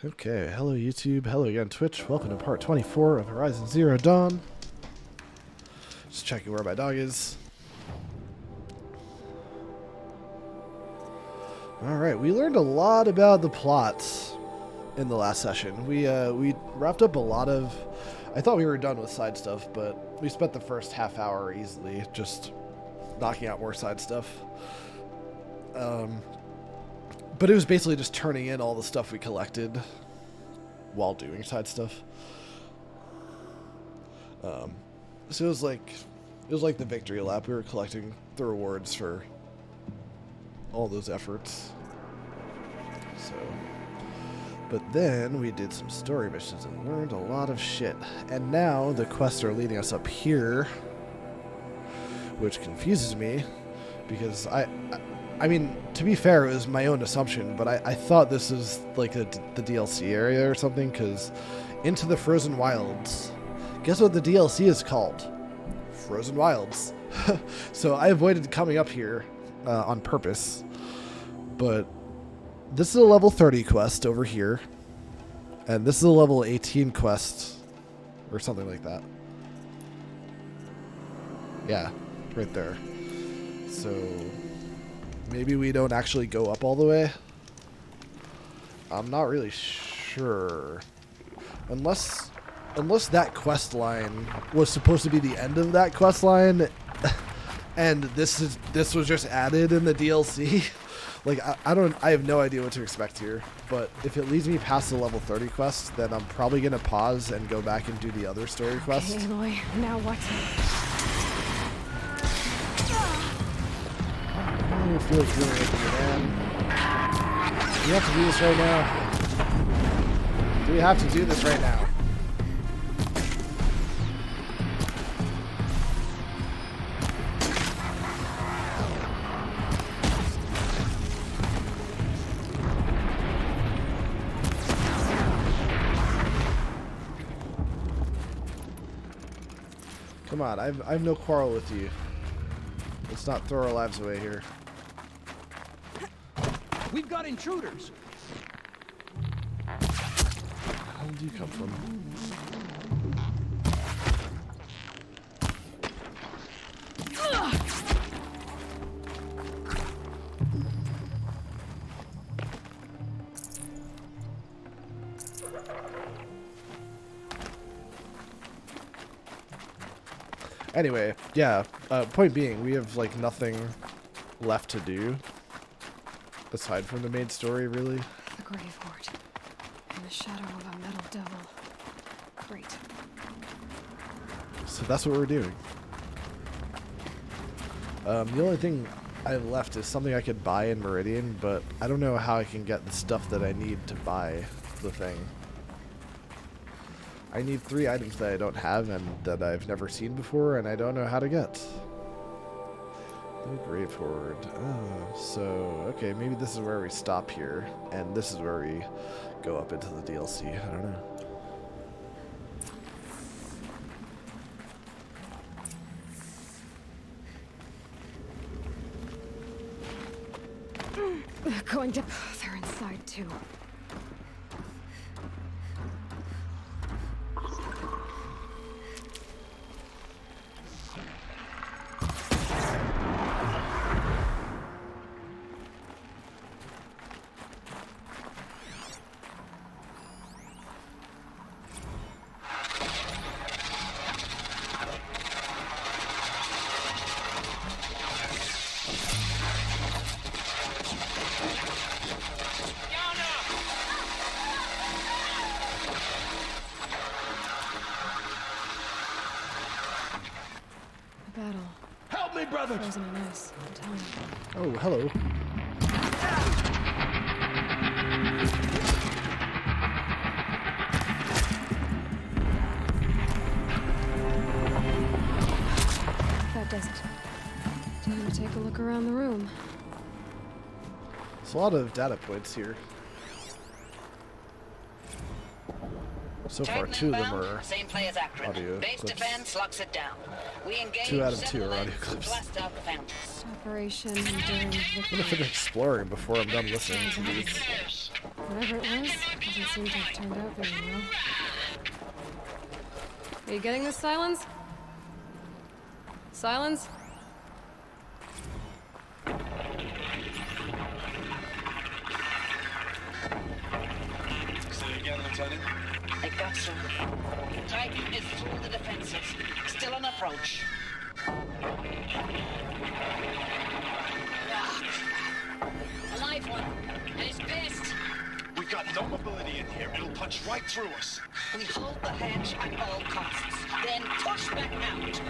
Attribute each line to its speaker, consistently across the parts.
Speaker 1: Okay, hello YouTube, hello again Twitch, welcome to part 24 of Horizon Zero Dawn. Just checking where my dog is. Alright, we learned a lot about the plot in the last session. We wrapped up a lot of... I thought we were done with side stuff, but we spent the first half hour easily just knocking out more side stuff. But it was basically just turning in all the stuff we collected while doing side stuff. So it was like the victory lap. We were collecting the rewards for all those efforts. So, but then we did some story missions and learned a lot of shit. And now the quests are leading us up here, which confuses me because I mean, to be fair, it was my own assumption, but I thought this was like the DLC area or something, because Into the Frozen Wilds. Guess what the DLC is called? Frozen Wilds. So I avoided coming up here on purpose, but this is a level 30 quest over here, and this is a level 18 quest, or something like that. Yeah, right there. So... maybe we don't actually go up all the way. I'm not really sure. Unless that quest line was supposed to be the end of that quest line and this was just added in the DLC. Like I have no idea what to expect here, but if it leads me past the level 30 quest, then I'm probably going to pause and go back and do the other story quest.
Speaker 2: Okay, Aloy, now what?
Speaker 1: I don't feel like doing anything, man. Do we have to do this right now? Do we have to do this right now? Come on, I have no quarrel with you. Let's not throw our lives away here.
Speaker 3: We've got intruders.
Speaker 1: Where do you come from? Anyway, yeah, point being, we have like nothing left to do aside from the main story, really.
Speaker 2: The grave hoard. In the shadow of a metal devil. Great.
Speaker 1: So that's what we're doing. The only thing I have left is something I could buy in Meridian, but I don't know how I can get the stuff that I need to buy the thing. I need 3 items that I don't have and that I've never seen before, and I don't know how to get. The grave hoard. Oh, so, okay, maybe this is where we stop here, and this is where we go up into the DLC. I don't know.
Speaker 2: They're going to... they're inside, too. Battle.
Speaker 3: Help me, brother!
Speaker 2: Frozen in ice. Tell me.
Speaker 1: Oh, hello.
Speaker 2: That does it. Time to take a look around the room.
Speaker 1: There's a lot of data points here. So far, 2 of them are
Speaker 4: same play as Akron.
Speaker 1: audio
Speaker 4: Base
Speaker 1: clips.
Speaker 4: defense locks it down. We engage
Speaker 1: 2 out of 2
Speaker 4: seven
Speaker 1: are audio
Speaker 4: lanes,
Speaker 1: clips.
Speaker 4: blast out the phantoms.
Speaker 2: Operation Enduring
Speaker 1: I'm gonna
Speaker 2: Victory.
Speaker 1: finish exploring before I'm done listening to these.
Speaker 2: Whatever it was Doesn't seem to have turned out very well. Are you getting this, Silence? Silence?
Speaker 5: Say again, Lieutenant.
Speaker 4: They got some. Titan is through the defenses. Still on approach. A live one. And he's pissed.
Speaker 5: We've got no mobility in here. It'll punch right through us.
Speaker 4: We hold the hedge at all costs. Then push back out.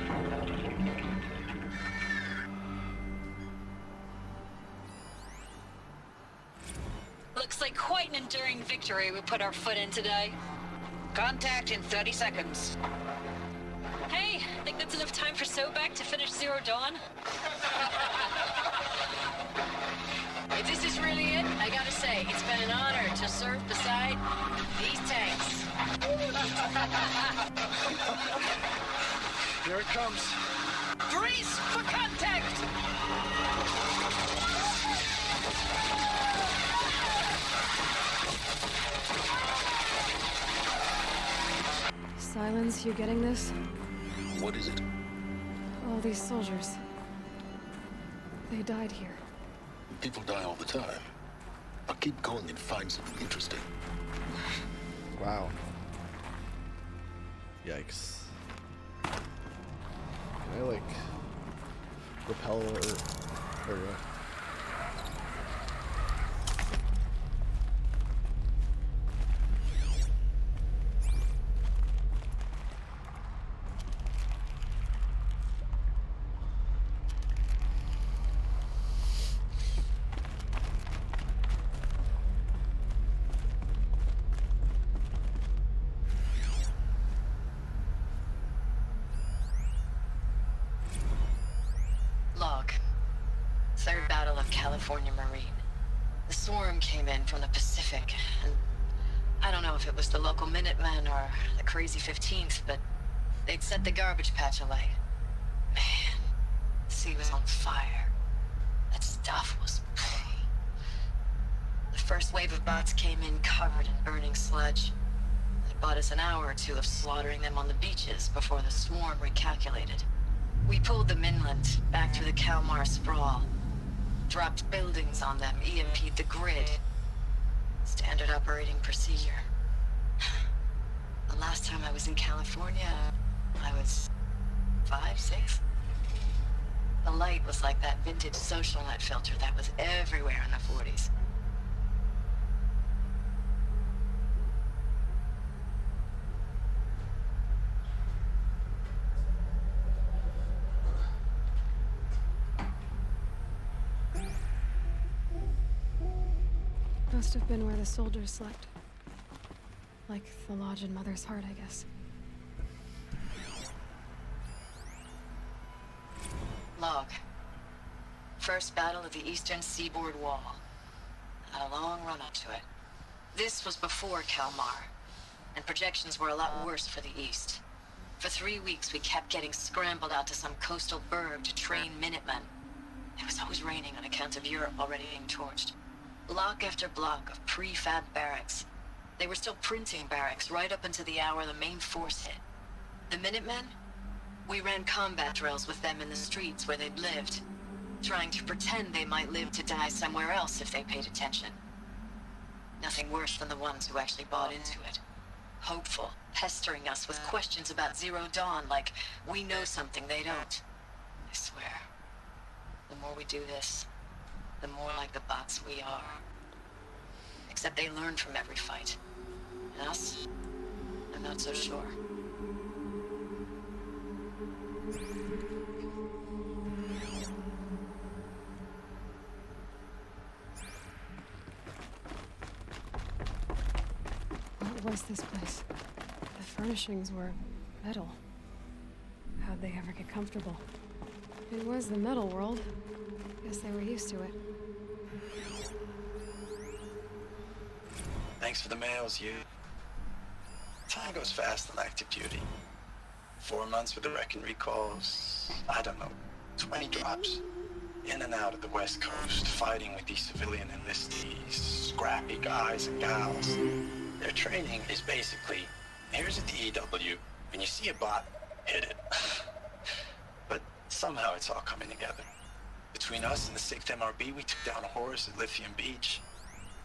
Speaker 6: Looks like quite an enduring victory we put our foot in today.
Speaker 4: Contact in 30 seconds.
Speaker 6: Hey, think that's enough time for Sobek to finish Zero Dawn?
Speaker 7: If this is really it, I gotta say, it's been an honor to serve beside these tanks.
Speaker 5: Here it comes.
Speaker 4: Freeze for contact!
Speaker 2: Silence, you getting this?
Speaker 5: What is it?
Speaker 2: All these soldiers. They died here.
Speaker 8: People die all the time. I'll keep going and find something interesting.
Speaker 1: Wow. Yikes. Can I, like, repel or... There we go.
Speaker 7: Log. Third Battle of California Marine. The swarm came in from the Pacific, and I don't know if it was the local Minutemen or the crazy 15th, but they'd set the garbage patch alight. Man, the sea was on fire. That stuff was... The first wave of bots came in covered in burning sludge. It bought us an hour or two of slaughtering them on the beaches before the swarm recalculated. We pulled them inland, back through the Kalmar sprawl. Dropped buildings on them, EMP'd the grid. Standard operating procedure. The last time I was in California, I was 5, 6. The light was like that vintage social net filter that was everywhere in the 40s.
Speaker 2: Must have been where the soldiers slept. Like the lodge in Mother's Heart, I guess.
Speaker 7: Log. First battle of the eastern seaboard wall. Had a long run up to it. This was before Kalmar, and projections were a lot worse for the east. For 3 weeks, we kept getting scrambled out to some coastal burg to train Minutemen. It was always raining on account of Europe already being torched. Block after block of prefab barracks. They were still printing barracks right up until the hour the main force hit. The Minutemen? We ran combat drills with them in the streets where they'd lived, trying to pretend they might live to die somewhere else if they paid attention. Nothing worse than the ones who actually bought into it. Hopeful, pestering us with questions about Zero Dawn like we know something they don't. I swear, the more we do this, the more like the bots we are. Except they learn from every fight. And us? I'm not so sure.
Speaker 2: What was this place? The furnishings were metal. How'd they ever get comfortable? It was the metal world. Guess they were used to it.
Speaker 5: Thanks for the mails, you. Time goes fast on active duty. 4 months with the wrecking recalls. I don't know, 20 drops. In and out of the West Coast, fighting with these civilian enlistees, scrappy guys and gals. Their training is basically, here's a DEW, when you see a bot, hit it. But somehow it's all coming together. Between us and the 6th MRB, we took down a horse at Lithium Beach.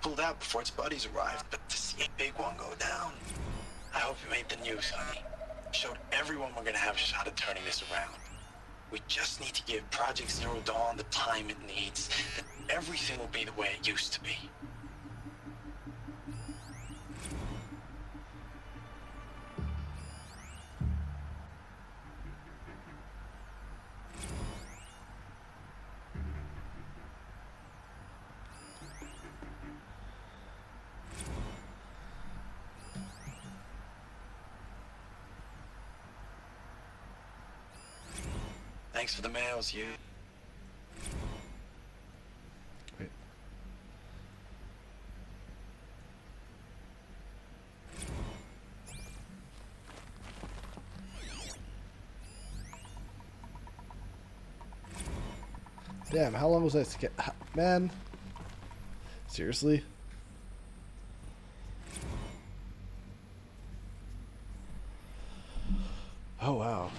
Speaker 5: Pulled out before its buddies arrived, but to see a big one go down, I hope it made the news, honey. Showed everyone we're gonna have a shot at turning this around. We just need to give Project Zero Dawn the time it needs, then everything will be the way it used to be. Thanks for the mails, you.
Speaker 1: Wait. Damn, how long was that? Man. Seriously? Oh, wow.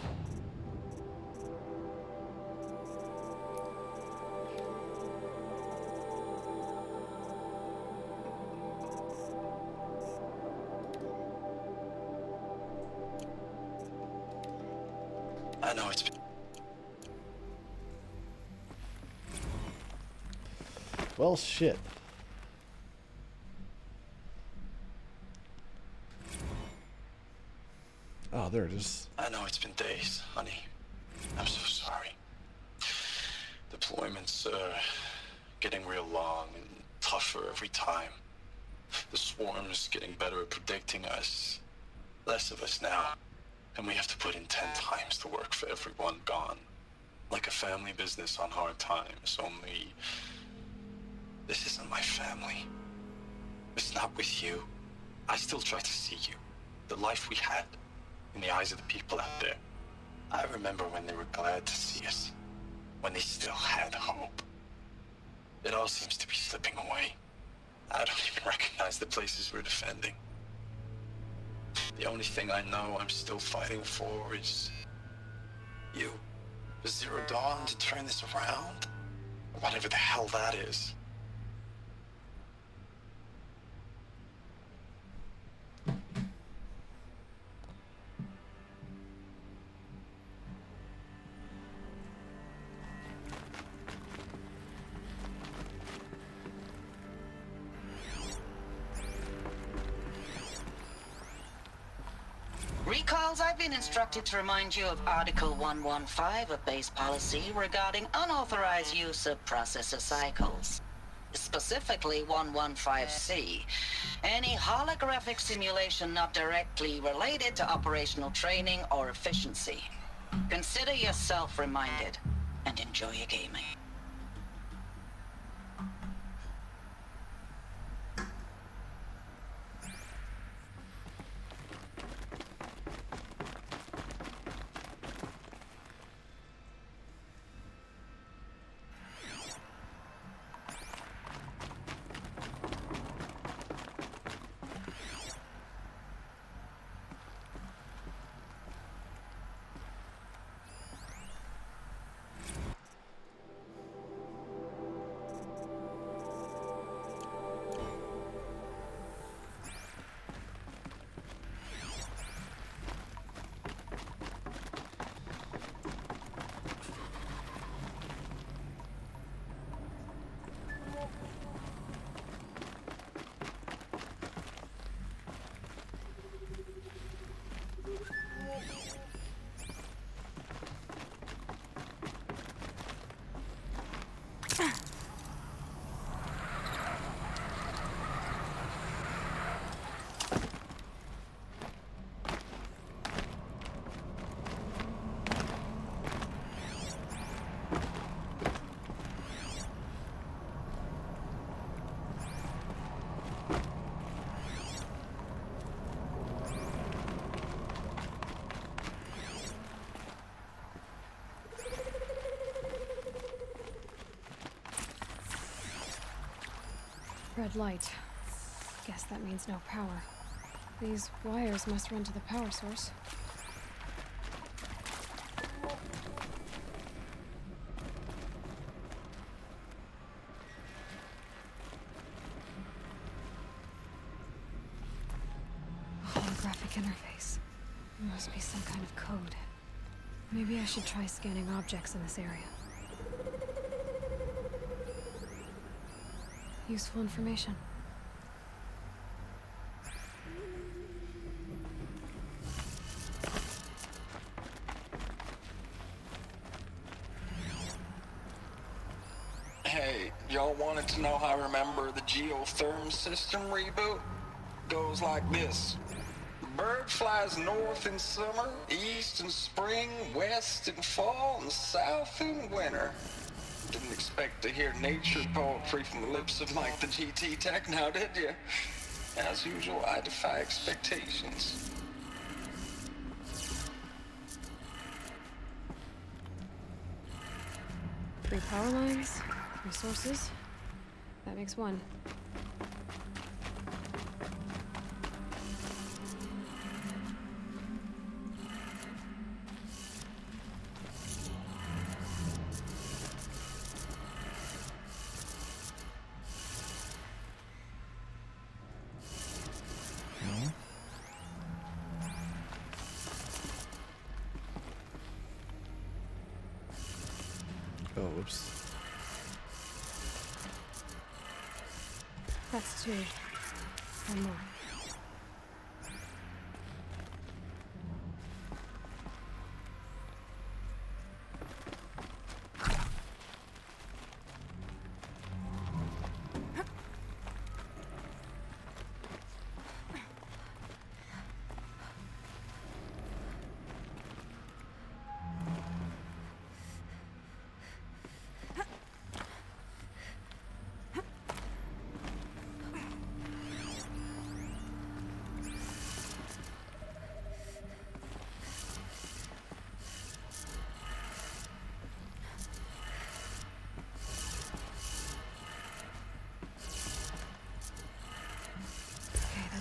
Speaker 5: I know it's been...
Speaker 1: Well, shit. Oh, there it is.
Speaker 5: I know it's been days, honey. I'm so sorry. Deployments are getting real long and tougher every time. The swarm's getting better at predicting us. Less of us now. And we have to put in 10 times the work for everyone gone. Like a family business on hard times, only... This isn't my family. It's not with you. I still try to see you. The life we had. In the eyes of the people out there. I remember when they were glad to see us. When they still had hope. It all seems to be slipping away. I don't even recognize the places we're defending. The only thing I know I'm still fighting for is... you. The Zero Dawn to turn this around? Whatever the hell that is.
Speaker 7: Recalls, I've been instructed to remind you of Article 115 of base policy regarding unauthorized use of processor cycles. Specifically 115C. Any holographic simulation not directly related to operational training or efficiency. Consider yourself reminded and enjoy your gaming.
Speaker 2: Red light. Guess that means no power. These wires must run to the power source. A holographic interface. There must be some kind of code. Maybe I should try scanning objects in this area. Useful information.
Speaker 9: Hey, y'all wanted to know how I remember the geotherm system reboot? Goes like this. The bird flies north in summer, east in spring, west in fall, and south in winter. Didn't expect to hear nature poetry from the lips of Mike the GT Tech now, did you? As usual, I defy expectations.
Speaker 2: Three power lines, three sources. That makes one.
Speaker 1: Oh, whoops.
Speaker 2: That's two. One more.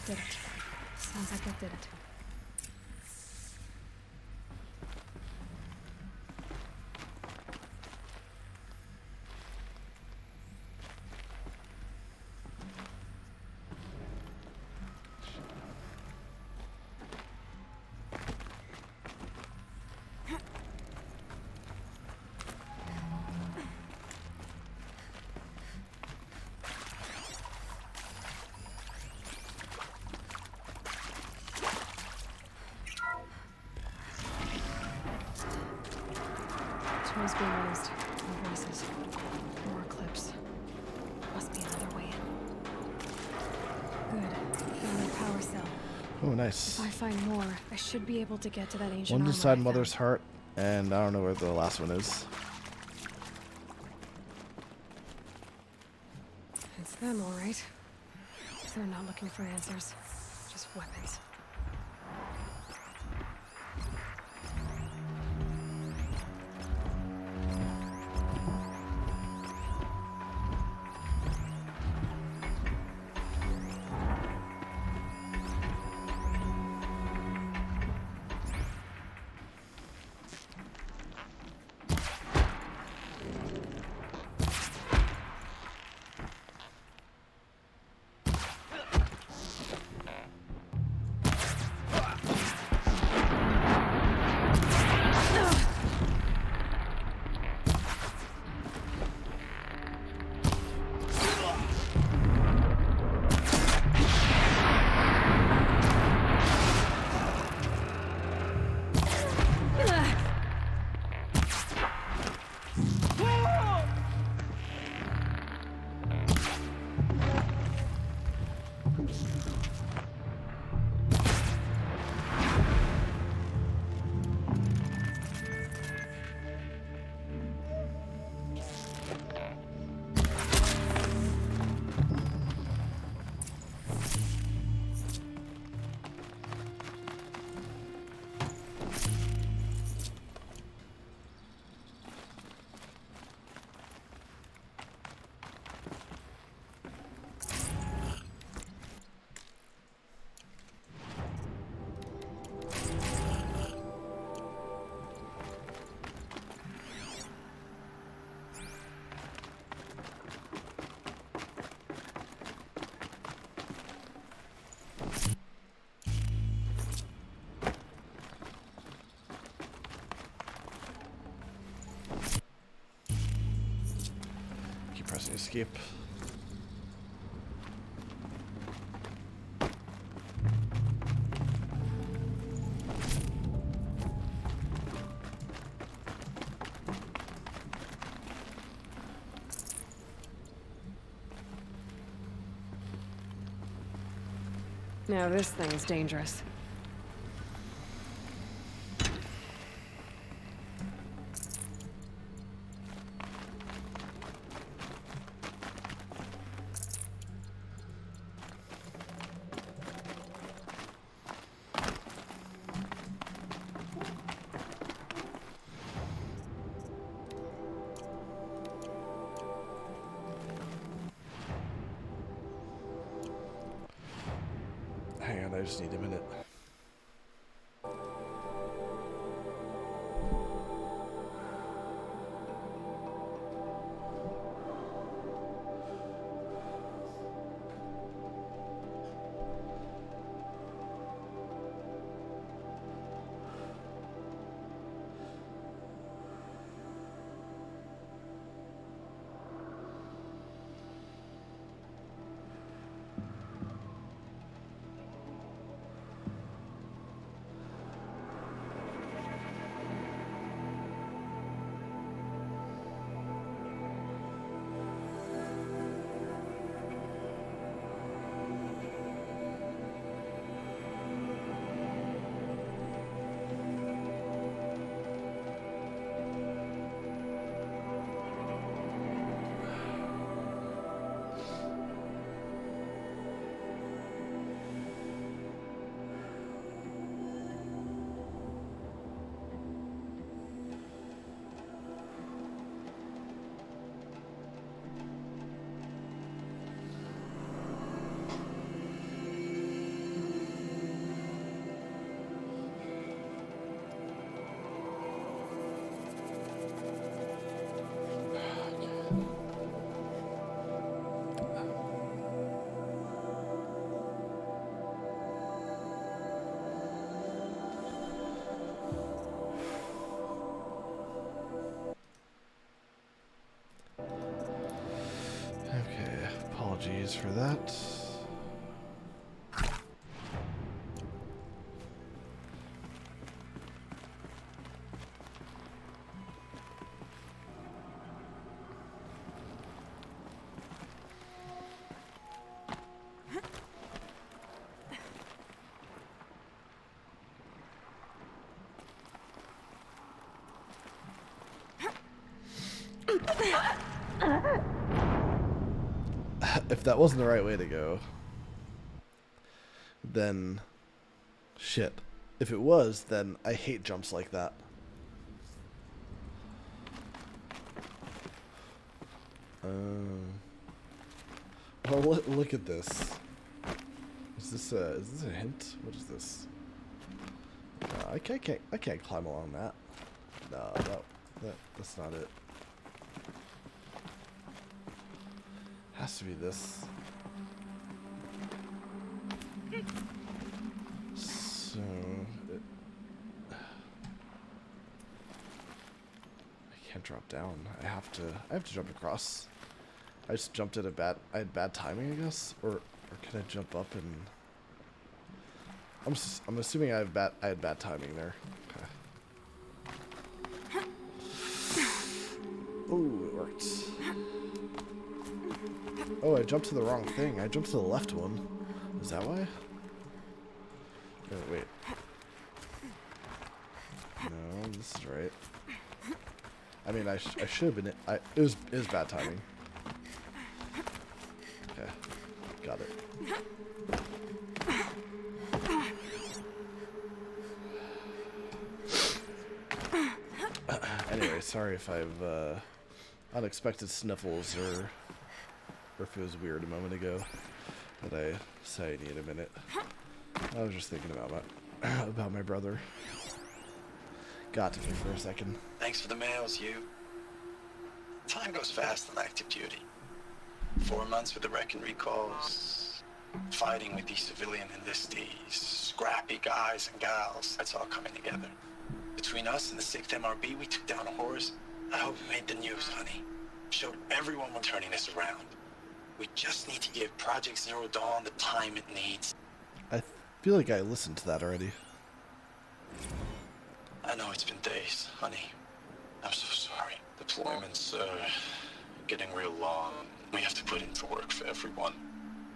Speaker 2: Did it. Sounds like that did it. Tools being used. No voices. More clips. Must be another way in. Good. Found the power cell.
Speaker 1: Oh, nice.
Speaker 2: If I find more, I should be able to get to that ancient
Speaker 1: One
Speaker 2: armor
Speaker 1: beside
Speaker 2: I found.
Speaker 1: Mother's Heart, and I don't know where the last one is.
Speaker 2: It's them, all right. They're not looking for answers. Just weapons.
Speaker 1: Keep pressing escape.
Speaker 2: Now this thing's dangerous.
Speaker 1: Hang on, I just need a minute. Okay, apologies for that. If that wasn't the right way to go, then shit. If it was, then I hate jumps like that. Oh, look at this. Is this a hint? What is this? I can't climb along that. No, that's not it. Has to be this. So I can't drop down. I have to jump across. I just jumped at I had bad timing, I guess, or can I jump up and? I'm assuming I had bad timing there. Okay. Ooh, it worked. Oh, I jumped to the wrong thing. I jumped to the left one. Is that why? Oh, wait. No, this is right. I mean, I should have been. It was bad timing. Okay, got it. Anyway, sorry if I've unexpected sniffles or if it was weird a moment ago that I say I need a minute. I was just thinking about my brother. Got to me for a second.
Speaker 5: Thanks for the mails, you. Time goes fast on active duty. 4 months with the wreck and recalls. Fighting with these civilian enlistees, scrappy guys and gals, that's all coming together. Between us and the 6th MRB, we took down a horse. I hope it made the news, honey. Showed everyone we're turning this around. We just need to give Project Zero Dawn the time it needs.
Speaker 1: I feel like I listened to that already.
Speaker 5: I know it's been days, honey. I'm so sorry. Deployments are getting real long. We have to put in the work for everyone.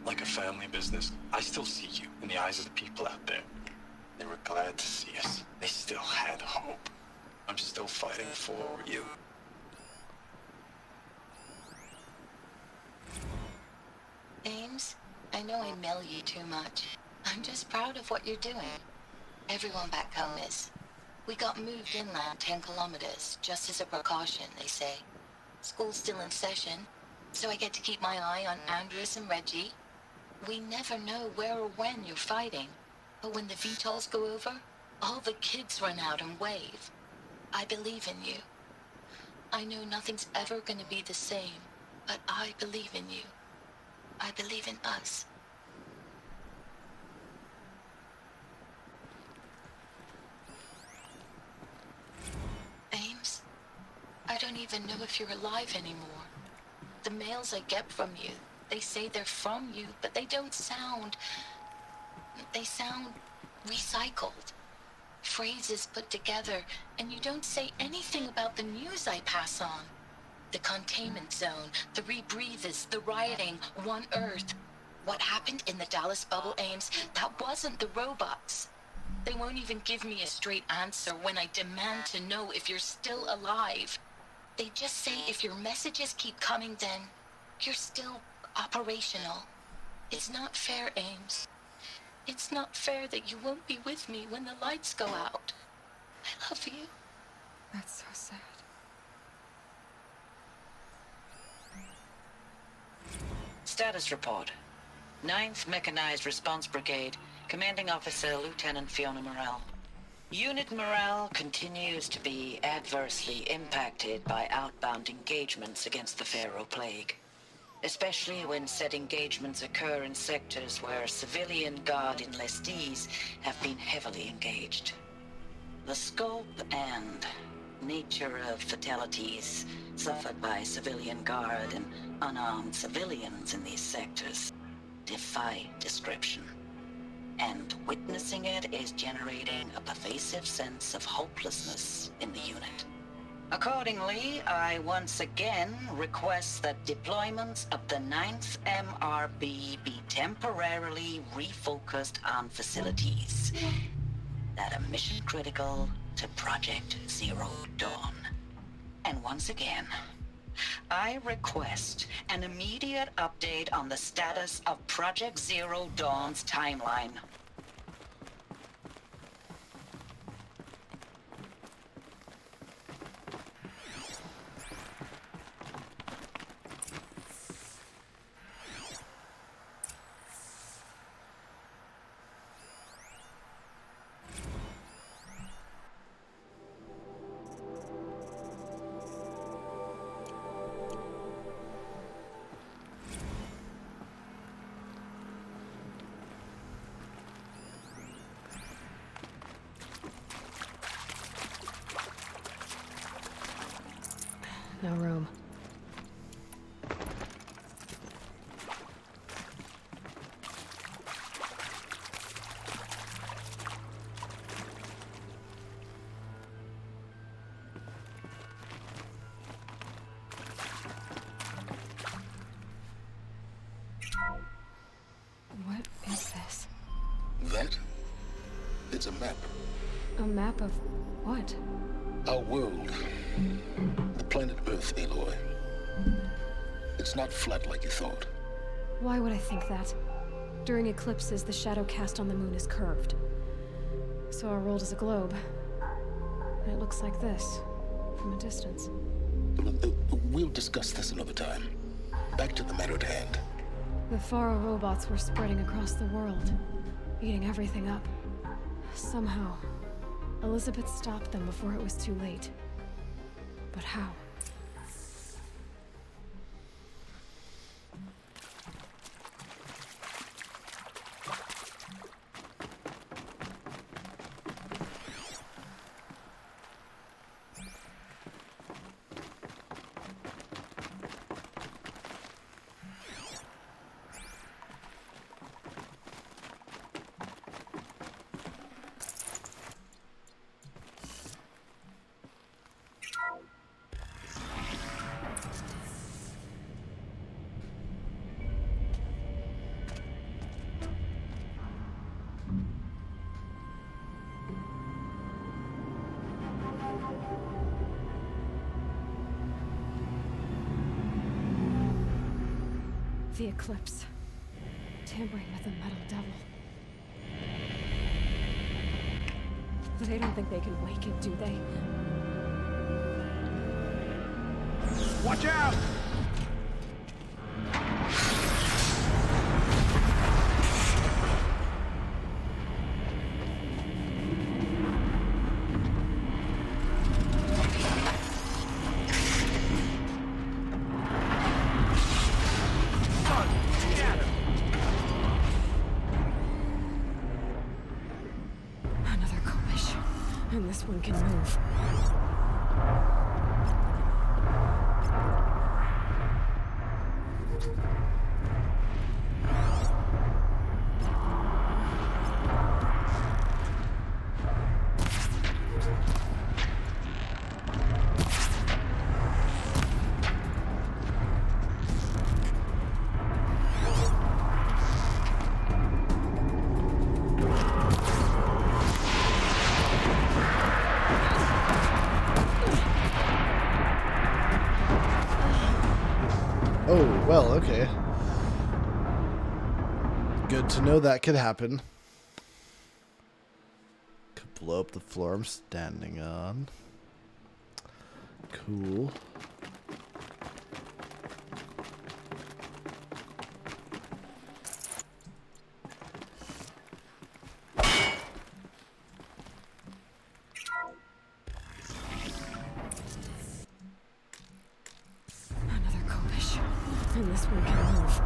Speaker 5: Like a family business. I still see you in the eyes of the people out there. They were glad to see us. They still had hope. I'm still fighting for you.
Speaker 7: Ames, I know I mail you too much. I'm just proud of what you're doing. Everyone back home is. We got moved inland 10 kilometers, just as a precaution, they say. School's still in session, so I get to keep my eye on Andres and Reggie. We never know where or when you're fighting, but when the VTOLs go over, all the kids run out and wave. I believe in you. I know nothing's ever gonna be the same, but I believe in you. I believe in us. Ames, I don't even know if you're alive anymore. The mails I get from you, they say they're from you, but they don't sound... They sound recycled. Phrases put together, and you don't say anything about the news I pass on. The containment zone, the rebreathers, the rioting, One Earth. What happened in the Dallas bubble, Ames, that wasn't the robots. They won't even give me a straight answer when I demand to know if you're still alive. They just say if your messages keep coming, then you're still operational. It's not fair, Ames. It's not fair that you won't be with me when the lights go out. I love you.
Speaker 2: That's so sad.
Speaker 4: Status report. 9th Mechanized Response Brigade, Commanding Officer Lieutenant Fiona Morrell. Unit morale continues to be adversely impacted by outbound engagements against the Pharaoh Plague, especially when said engagements occur in sectors where civilian guard enlistees have been heavily engaged. The scope and nature of fatalities suffered by civilian guard and unarmed civilians in these sectors defy description. And witnessing it is generating a pervasive sense of hopelessness in the unit. Accordingly, I once again request that deployments of the 9th MRB be temporarily refocused on facilities that are mission critical to Project Zero Dawn. And once again, I request an immediate update on the status of Project Zero Dawn's timeline.
Speaker 2: No room. What is this?
Speaker 8: That? It's a map.
Speaker 2: A map of what?
Speaker 8: Our world. The planet Earth, Aloy. It's not flat like you thought.
Speaker 2: Why would I think that? During eclipses, the shadow cast on the moon is curved. So our world is a globe. And it looks like this, from a distance.
Speaker 8: We'll discuss this another time. Back to the matter at hand.
Speaker 2: The Faro robots were spreading across the world, eating everything up. Somehow, Elizabeth stopped them before it was too late. But how? The Eclipse. Tampering with the Metal Devil. They don't think they can wake it, do they?
Speaker 3: Watch out!
Speaker 2: Another Kobish. And this one can move.
Speaker 1: Oh, well, okay. Good to know that could happen. Could blow up the floor I'm standing on. Cool.
Speaker 2: Another Kobish. And this one can move.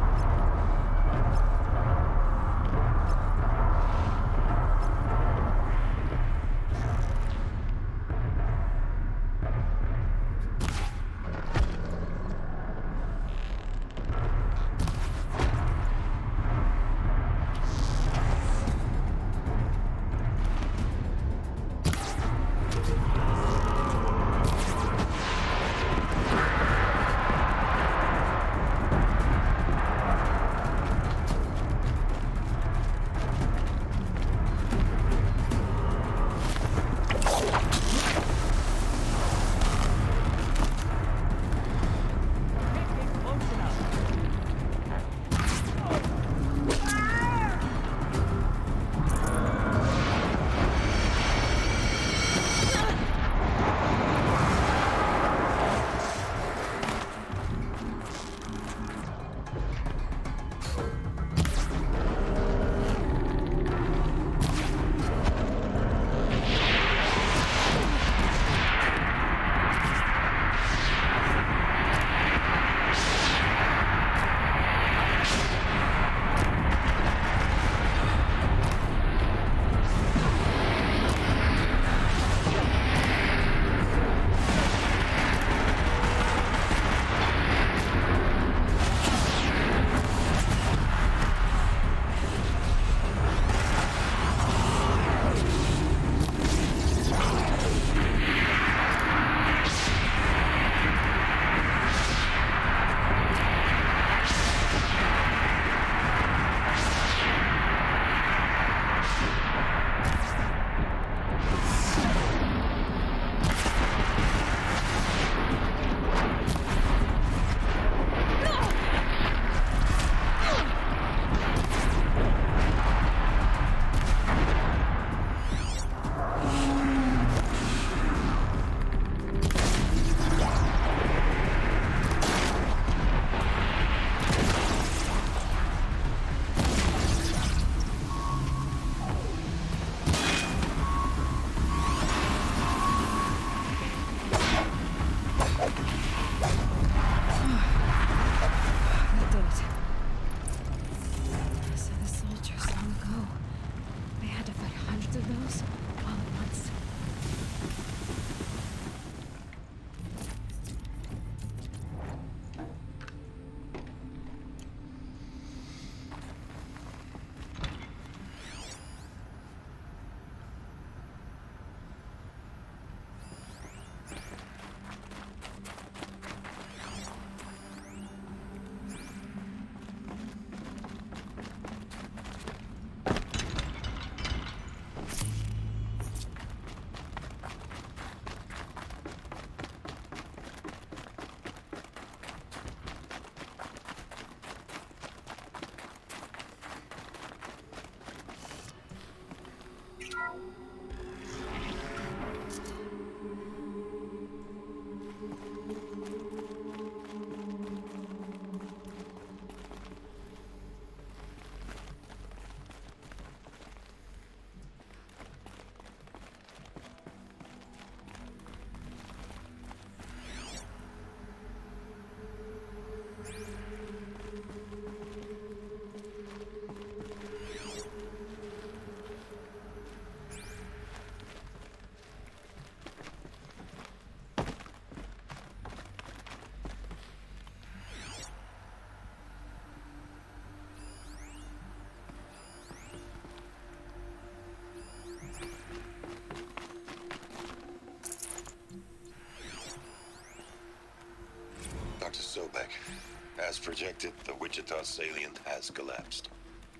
Speaker 8: As projected, the Wichita salient has collapsed.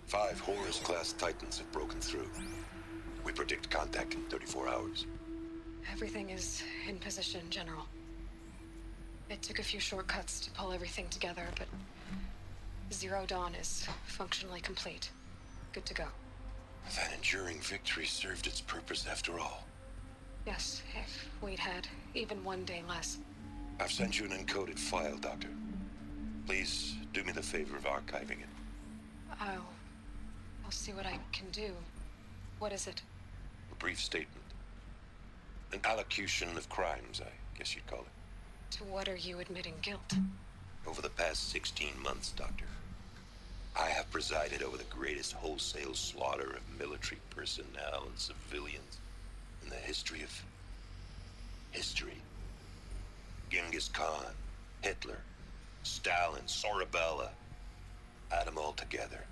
Speaker 8: 5 Horus-class Titans have broken through. We predict contact in 34 hours.
Speaker 2: Everything is in position, General. It took a few shortcuts to pull everything together, but Zero Dawn is functionally complete. Good to go.
Speaker 8: That enduring victory served its purpose after all.
Speaker 2: Yes, if we'd had even one day less.
Speaker 8: I've sent you an encoded file, Doctor. Please do me the favor of archiving it.
Speaker 2: I'll see what I can do. What is it?
Speaker 8: A brief statement. An allocution of crimes, I guess you'd call it.
Speaker 2: To what are you admitting guilt?
Speaker 8: Over the past 16 months, Doctor, I have presided over the greatest wholesale slaughter of military personnel and civilians in the history of history. Genghis Khan, Hitler, Stalin, Sorabella. Add them all together.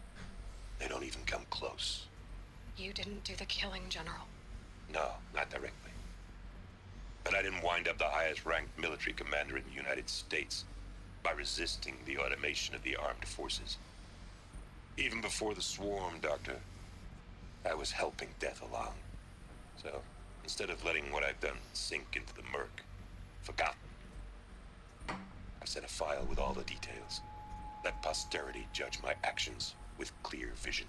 Speaker 8: They don't even come close.
Speaker 2: You didn't do the killing, General.
Speaker 8: No, not directly. But I didn't wind up the highest-ranked military commander in the United States by resisting the automation of the armed forces. Even before the swarm, Doctor, I was helping death along. So, instead of letting what I've done sink into the murk, forgotten, I sent a file with all the details. Let posterity judge my actions with clear vision.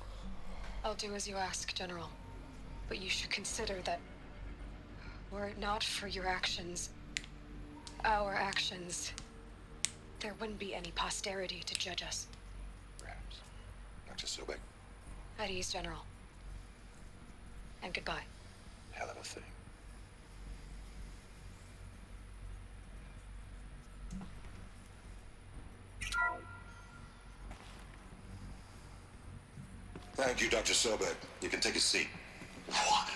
Speaker 2: I'll do as you ask, General. But you should consider that were it not for your actions, our actions, there wouldn't be any posterity to judge us.
Speaker 8: Perhaps. Dr. Sobek.
Speaker 2: At ease, General. And goodbye.
Speaker 8: Hell of a thing. Thank you, Dr. Sobek. You can take a seat.
Speaker 3: What?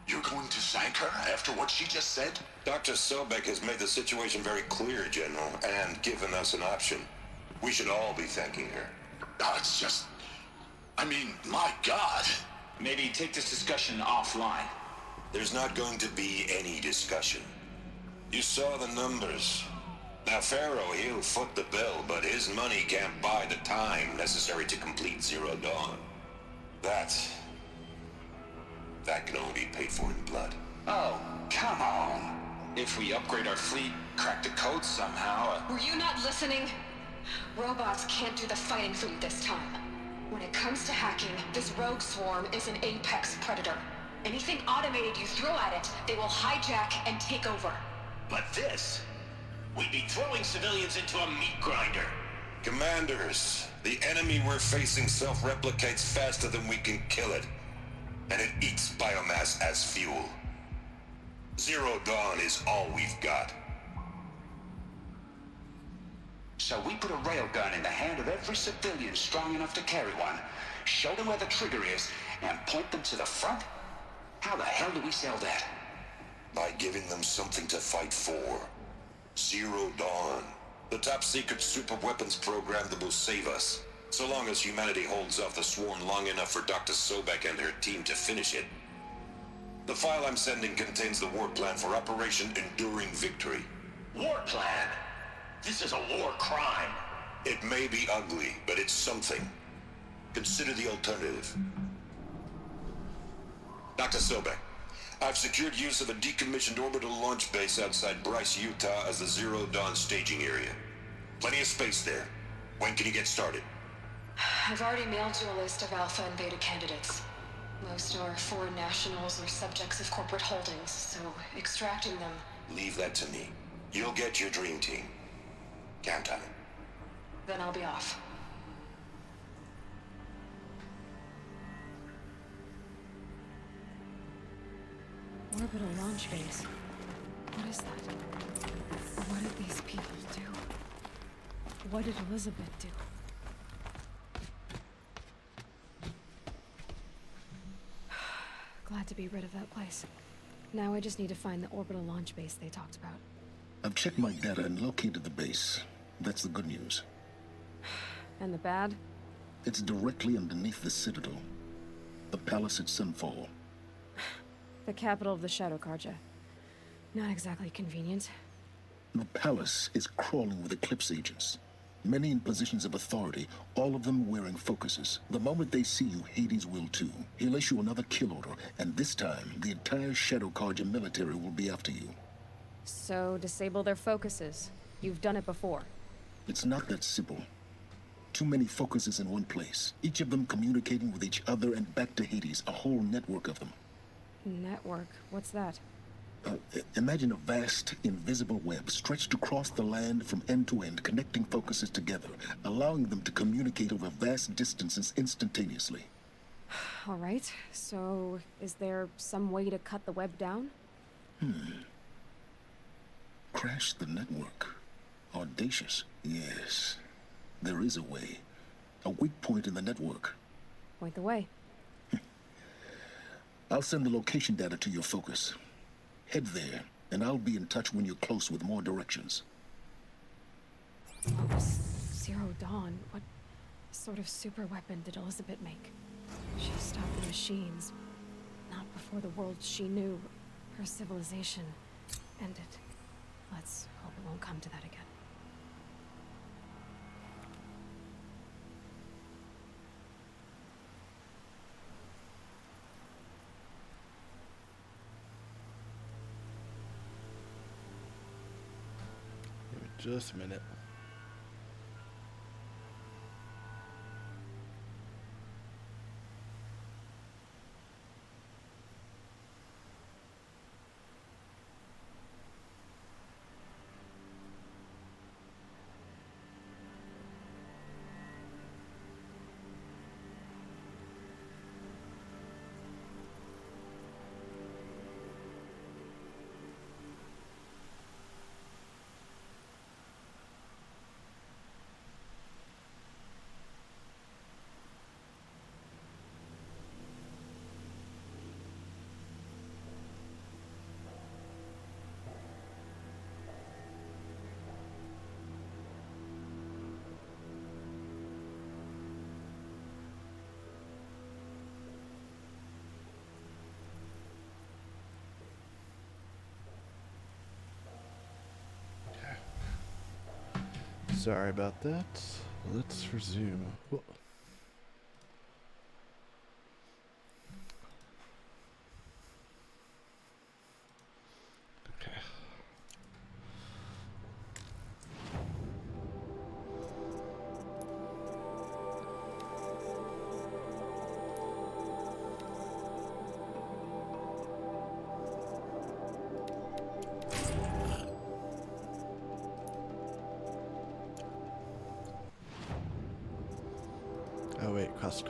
Speaker 3: You're going to thank her after what she just said?
Speaker 8: Dr. Sobek has made the situation very clear, General, and given us an option. We should all be thanking her.
Speaker 3: Oh, it's just... I mean, my God.
Speaker 10: Maybe take this discussion offline.
Speaker 8: There's not going to be any discussion. You saw the numbers. Now, Pharaoh, he'll foot the bill, but his money can't buy the time necessary to complete Zero Dawn. That can only be paid for in blood.
Speaker 10: Oh, come on. If we upgrade our fleet, crack the code somehow...
Speaker 2: Were you not listening? Robots can't do the fighting for you this time. When it comes to hacking, this rogue swarm is an apex predator. Anything automated you throw at it, they will hijack and take over.
Speaker 3: But this... We'd be throwing civilians into a meat grinder.
Speaker 8: Commanders, the enemy we're facing self-replicates faster than we can kill it. And it eats biomass as fuel. Zero Dawn is all we've got.
Speaker 10: So we put a railgun in the hand of every civilian strong enough to carry one, show them where the trigger is, and point them to the front? How the hell do we sell that?
Speaker 8: By giving them something to fight for. Zero Dawn. The top-secret superweapons program that will save us. So long as humanity holds off the swarm long enough for Dr. Sobek and her team to finish it. The file I'm sending contains the war plan for Operation Enduring Victory.
Speaker 3: War plan? This is a war crime.
Speaker 8: It may be ugly, but it's something. Consider the alternative. Dr. Sobek, I've secured use of a decommissioned orbital launch base outside Bryce, Utah as the Zero Dawn staging area. Plenty of space there. When can you get started?
Speaker 2: I've already mailed you a list of Alpha and Beta candidates. Most are foreign nationals or subjects of corporate holdings, so extracting them...
Speaker 8: Leave that to me. You'll get your dream team. Count on it.
Speaker 2: Then I'll be off. Orbital launch base. What is that? What did these people do? What did Elizabeth do? Glad to be rid of that place. Now I just need to find the orbital launch base they talked about.
Speaker 11: I've checked my data and located the base. That's the good news.
Speaker 2: And the bad?
Speaker 11: It's directly underneath the Citadel. The palace at Sunfall.
Speaker 2: The capital of the Shadow Carja. Not exactly convenient.
Speaker 11: The palace is crawling with Eclipse agents. Many in positions of authority, all of them wearing focuses. The moment they see you, Hades will too. He'll issue another kill order, and this time, the entire Shadow Carja military will be after you.
Speaker 12: So, disable their focuses. You've done it before.
Speaker 11: It's not that simple. Too many focuses in one place, each of them communicating with each other and back to Hades, a whole network of them.
Speaker 12: Network? What's that?
Speaker 11: Imagine a vast, invisible web stretched across the land from end to end, connecting focuses together, allowing them to communicate over vast distances instantaneously.
Speaker 12: Alright, so is there some way to cut the web down?
Speaker 11: Crash the network. Audacious. Yes, there is a way. A weak point in the network.
Speaker 12: Point the way.
Speaker 11: I'll send the location data to your focus. Head there, and I'll be in touch when you're close with more directions.
Speaker 12: Oh, this Zero Dawn. What sort of super weapon did Elizabeth make? She stopped the machines. Not before the world she knew, her civilization, ended. Let's hope it won't come to that again.
Speaker 1: Just a minute. Sorry about that. Let's resume. Whoa. Okay. Oh wait, quest.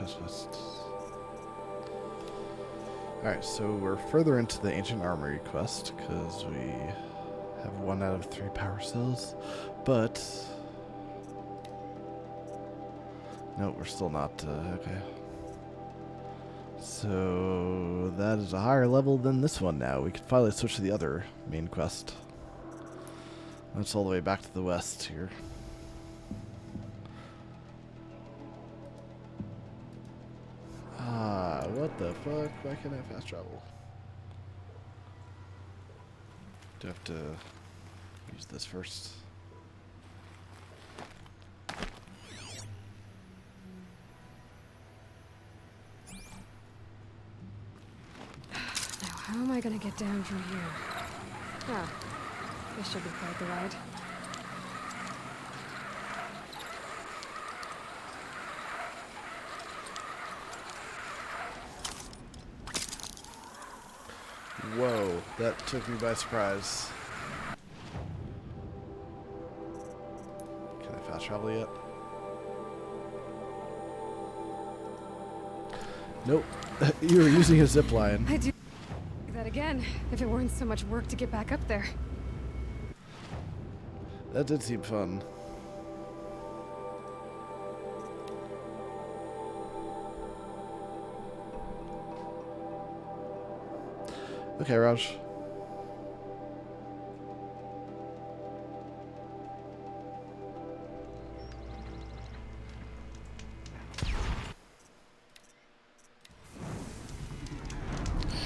Speaker 1: Alright, so we're further into the Ancient Armory quest, because we have 1 out of 3 power cells, but... No, we're still not, okay. So, that is a higher level than this one now. We can finally switch to the other main quest. That's all the way back to the west here. What the fuck? Why can't I fast travel? Do I have to use this first?
Speaker 12: Now, how am I gonna get down from here? Ah, this should be quite the ride.
Speaker 1: Whoa, that took me by surprise. Can I fast travel yet? Nope. You were using a zip line.
Speaker 12: I do that again, if it weren't so much work to get back up there.
Speaker 1: That did seem fun. Okay, Raj.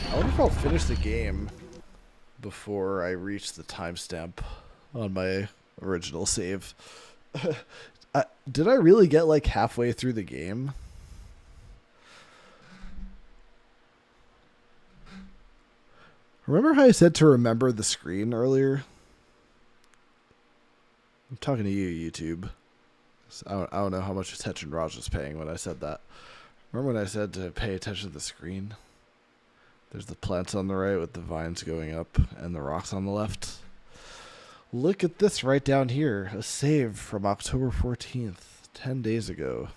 Speaker 1: I wonder if I'll finish the game before I reach the timestamp on my original save. Did I really get like halfway through the game? Remember how I said to remember the screen earlier? I'm talking to you, YouTube. So I don't know how much attention Raj was paying when I said that. Remember when I said to pay attention to the screen? There's the plants on the right with the vines going up and the rocks on the left. Look at this right down here. A save from October 14th, 10 days ago.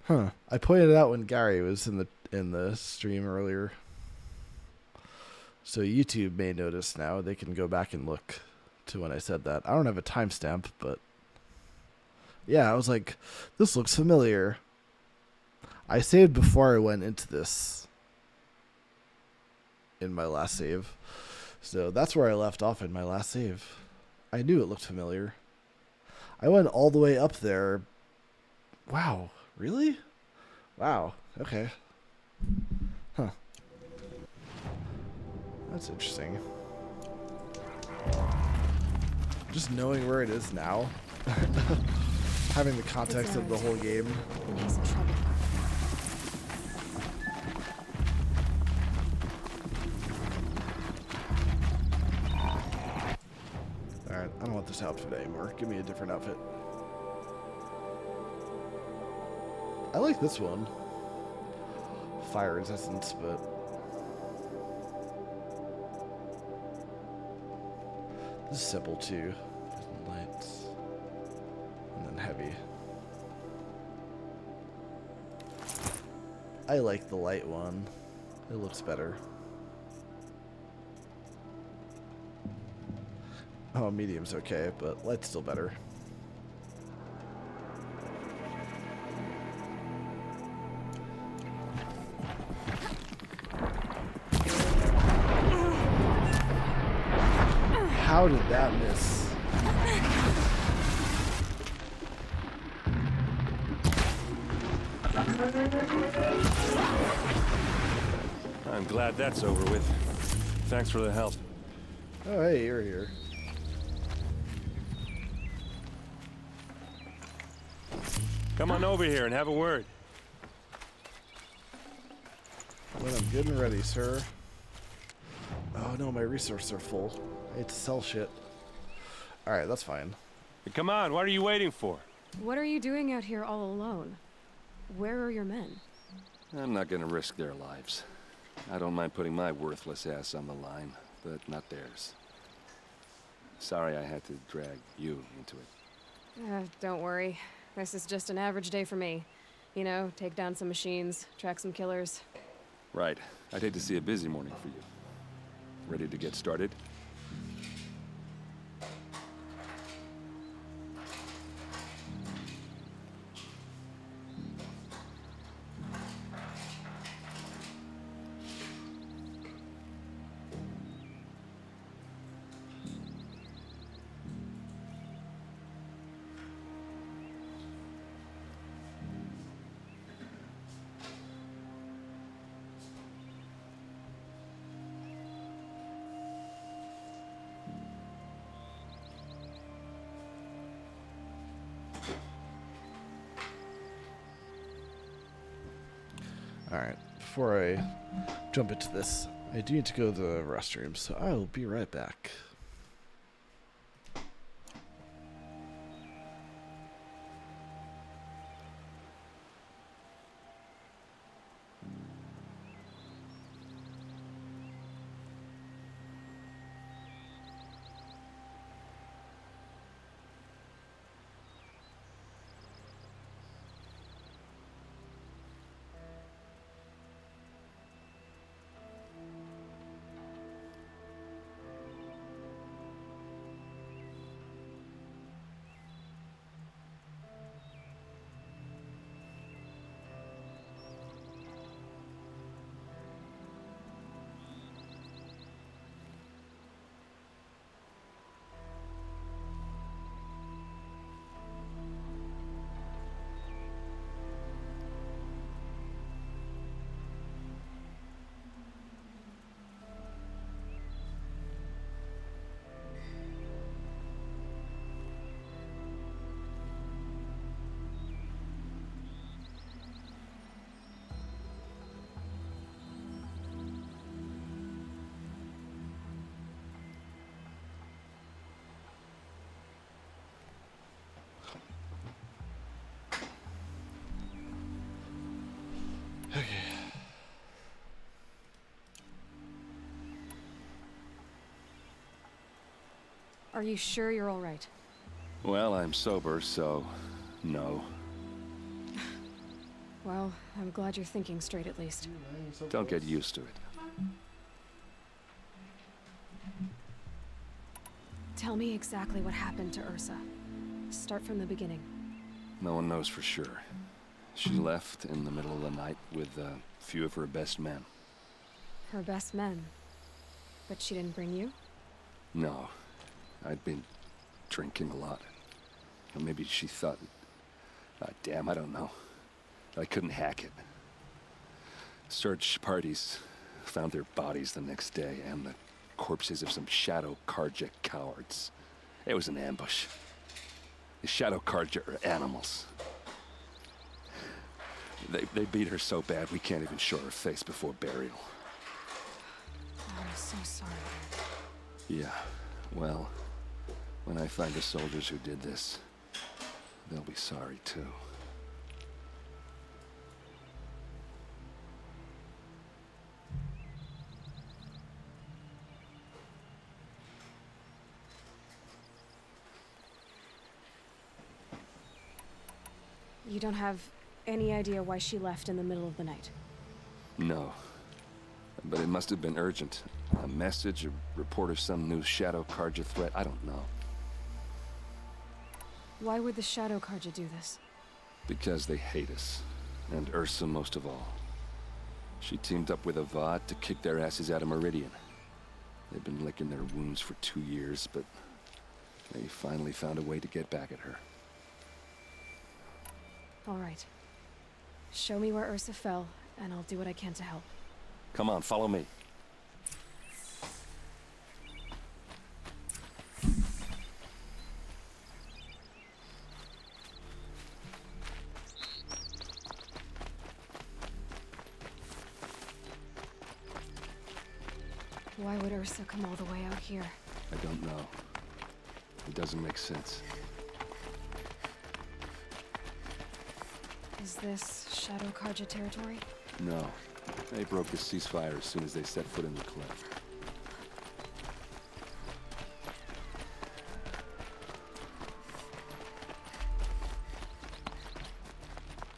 Speaker 1: Huh. I pointed it out when Gary was in the stream earlier. So YouTube may notice now. They can go back and look to when I said that. I don't have a timestamp, but yeah, I was like, this looks familiar. I saved before I went into this in my last save. So that's where I left off in my last save. I knew it looked familiar. I went all the way up there. Wow, really? Wow, okay. Huh. That's interesting. Just knowing where it is now. Having the context of the whole game.
Speaker 12: He's in trouble.
Speaker 1: Alright, I don't want this outfit anymore. Give me a different outfit. I like this one. Fire resistance, but this is simple too. Lights. And then heavy. I like the light one. It looks better. Oh, medium's okay, but light's still better. How did that miss?
Speaker 13: I'm glad that's over with. Thanks for the help.
Speaker 1: Oh, hey, you're here.
Speaker 13: Come on over here and have a word.
Speaker 1: When I'm good and ready, sir. Oh no, my resources are full. I hate to sell shit. Alright, that's fine.
Speaker 13: Hey, come on, what are you waiting for?
Speaker 12: What are you doing out here all alone? Where are your men?
Speaker 14: I'm not gonna risk their lives. I don't mind putting my worthless ass on the line, but not theirs. Sorry I had to drag you into it.
Speaker 12: Don't worry. This is just an average day for me. You know, take down some machines, track some killers.
Speaker 14: Right. I'd hate to see a busy morning for you. Ready to get started?
Speaker 1: Alright, before I jump into this, I do need to go to the restroom, so I will be right back.
Speaker 12: Are you sure you're all right?
Speaker 14: Well, I'm sober, so no.
Speaker 12: Well, I'm glad you're thinking straight at least.
Speaker 14: Don't get used to it.
Speaker 12: Tell me exactly what happened to Ursa. Start from the beginning.
Speaker 14: No one knows for sure. She left in the middle of the night with a few of her best men.
Speaker 12: Her best men? But she didn't bring you?
Speaker 14: No. I'd been drinking a lot. Or maybe she thought... damn, I don't know. I couldn't hack it. Search parties found their bodies the next day, and the corpses of some Shadow Karja cowards. It was an ambush. The Shadow Karja are animals. They beat her so bad we can't even show her face before burial.
Speaker 12: I'm so sorry.
Speaker 14: Yeah, well, when I find the soldiers who did this, they'll be sorry too.
Speaker 12: You don't have any idea why she left in the middle of the night?
Speaker 14: No. But it must have been urgent. A message, a report of some new Shadow Karja threat, I don't know.
Speaker 12: Why would the Shadow Karja do this?
Speaker 14: Because they hate us. And Ursa most of all. She teamed up with Avad to kick their asses out of Meridian. They've been licking their wounds for 2 years, but they finally found a way to get back at her.
Speaker 12: All right. Show me where Ursa fell, and I'll do what I can to help.
Speaker 14: Come on, follow me.
Speaker 12: Why would Ursa come all the way out here?
Speaker 14: I don't know. It doesn't make sense.
Speaker 12: Is this Shadow Karja territory?
Speaker 14: No. They broke the ceasefire as soon as they set foot in the cleft.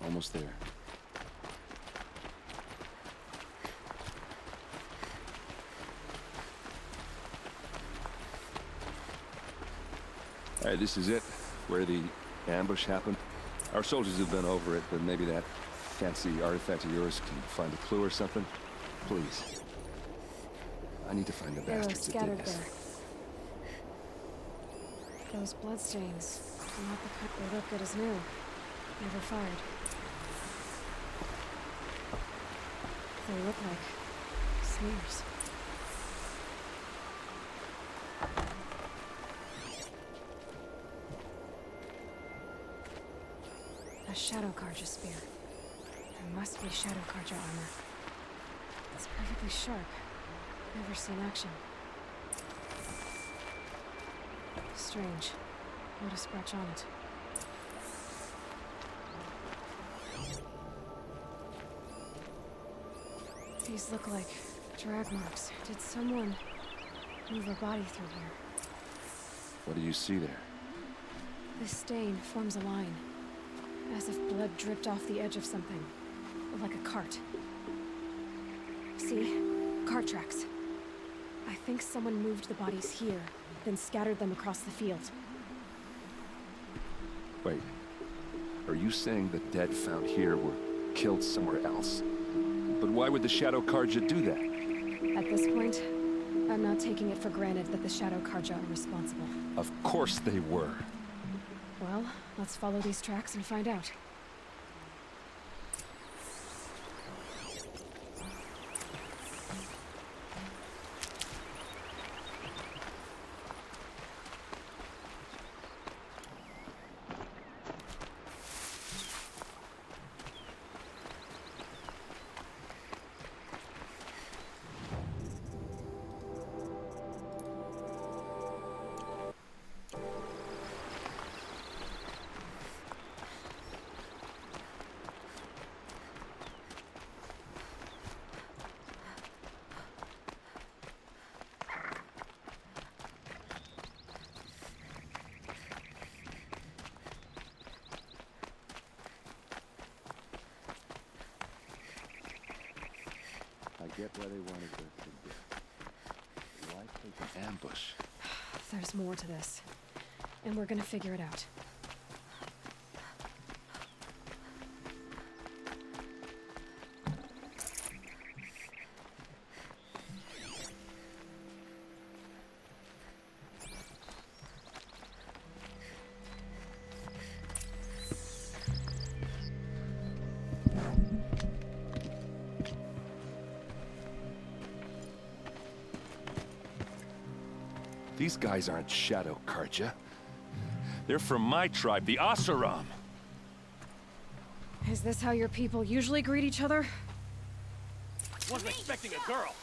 Speaker 14: Almost there. All right, this is it, where the ambush happened. Our soldiers have been over it, but maybe that fancy artifact of yours can find a clue or something. Please. I need to find the bastards that did
Speaker 12: scattered
Speaker 14: this.
Speaker 12: there. Those bloodstains. Not the kind they look good as new. Never fired. They look like smears. A Shadow Karja spear. There must be Shadow Karja armor. It's perfectly sharp. Never seen action. Strange. Not a scratch on it. These look like drag marks. Did someone move a body through here?
Speaker 14: What do you see there?
Speaker 12: This stain forms a line. As if blood dripped off the edge of something. Like a cart. See? Cart tracks. I think someone moved the bodies here, then scattered them across the field.
Speaker 14: Wait. Are you saying the dead found here were killed somewhere else? But why would the Shadow Karja do that?
Speaker 12: At this point, I'm not taking it for granted that the Shadow Karja are responsible.
Speaker 14: Of course they were.
Speaker 12: Well, let's follow these tracks and find out.
Speaker 14: get where they wanted to get. Why take an ambush?
Speaker 12: There's more to this. And we're gonna figure it out.
Speaker 14: These guys aren't Shadow Karja. They're from my tribe, the Oseram.
Speaker 12: Is this how your people usually greet each other?
Speaker 13: Wasn't expecting a girl.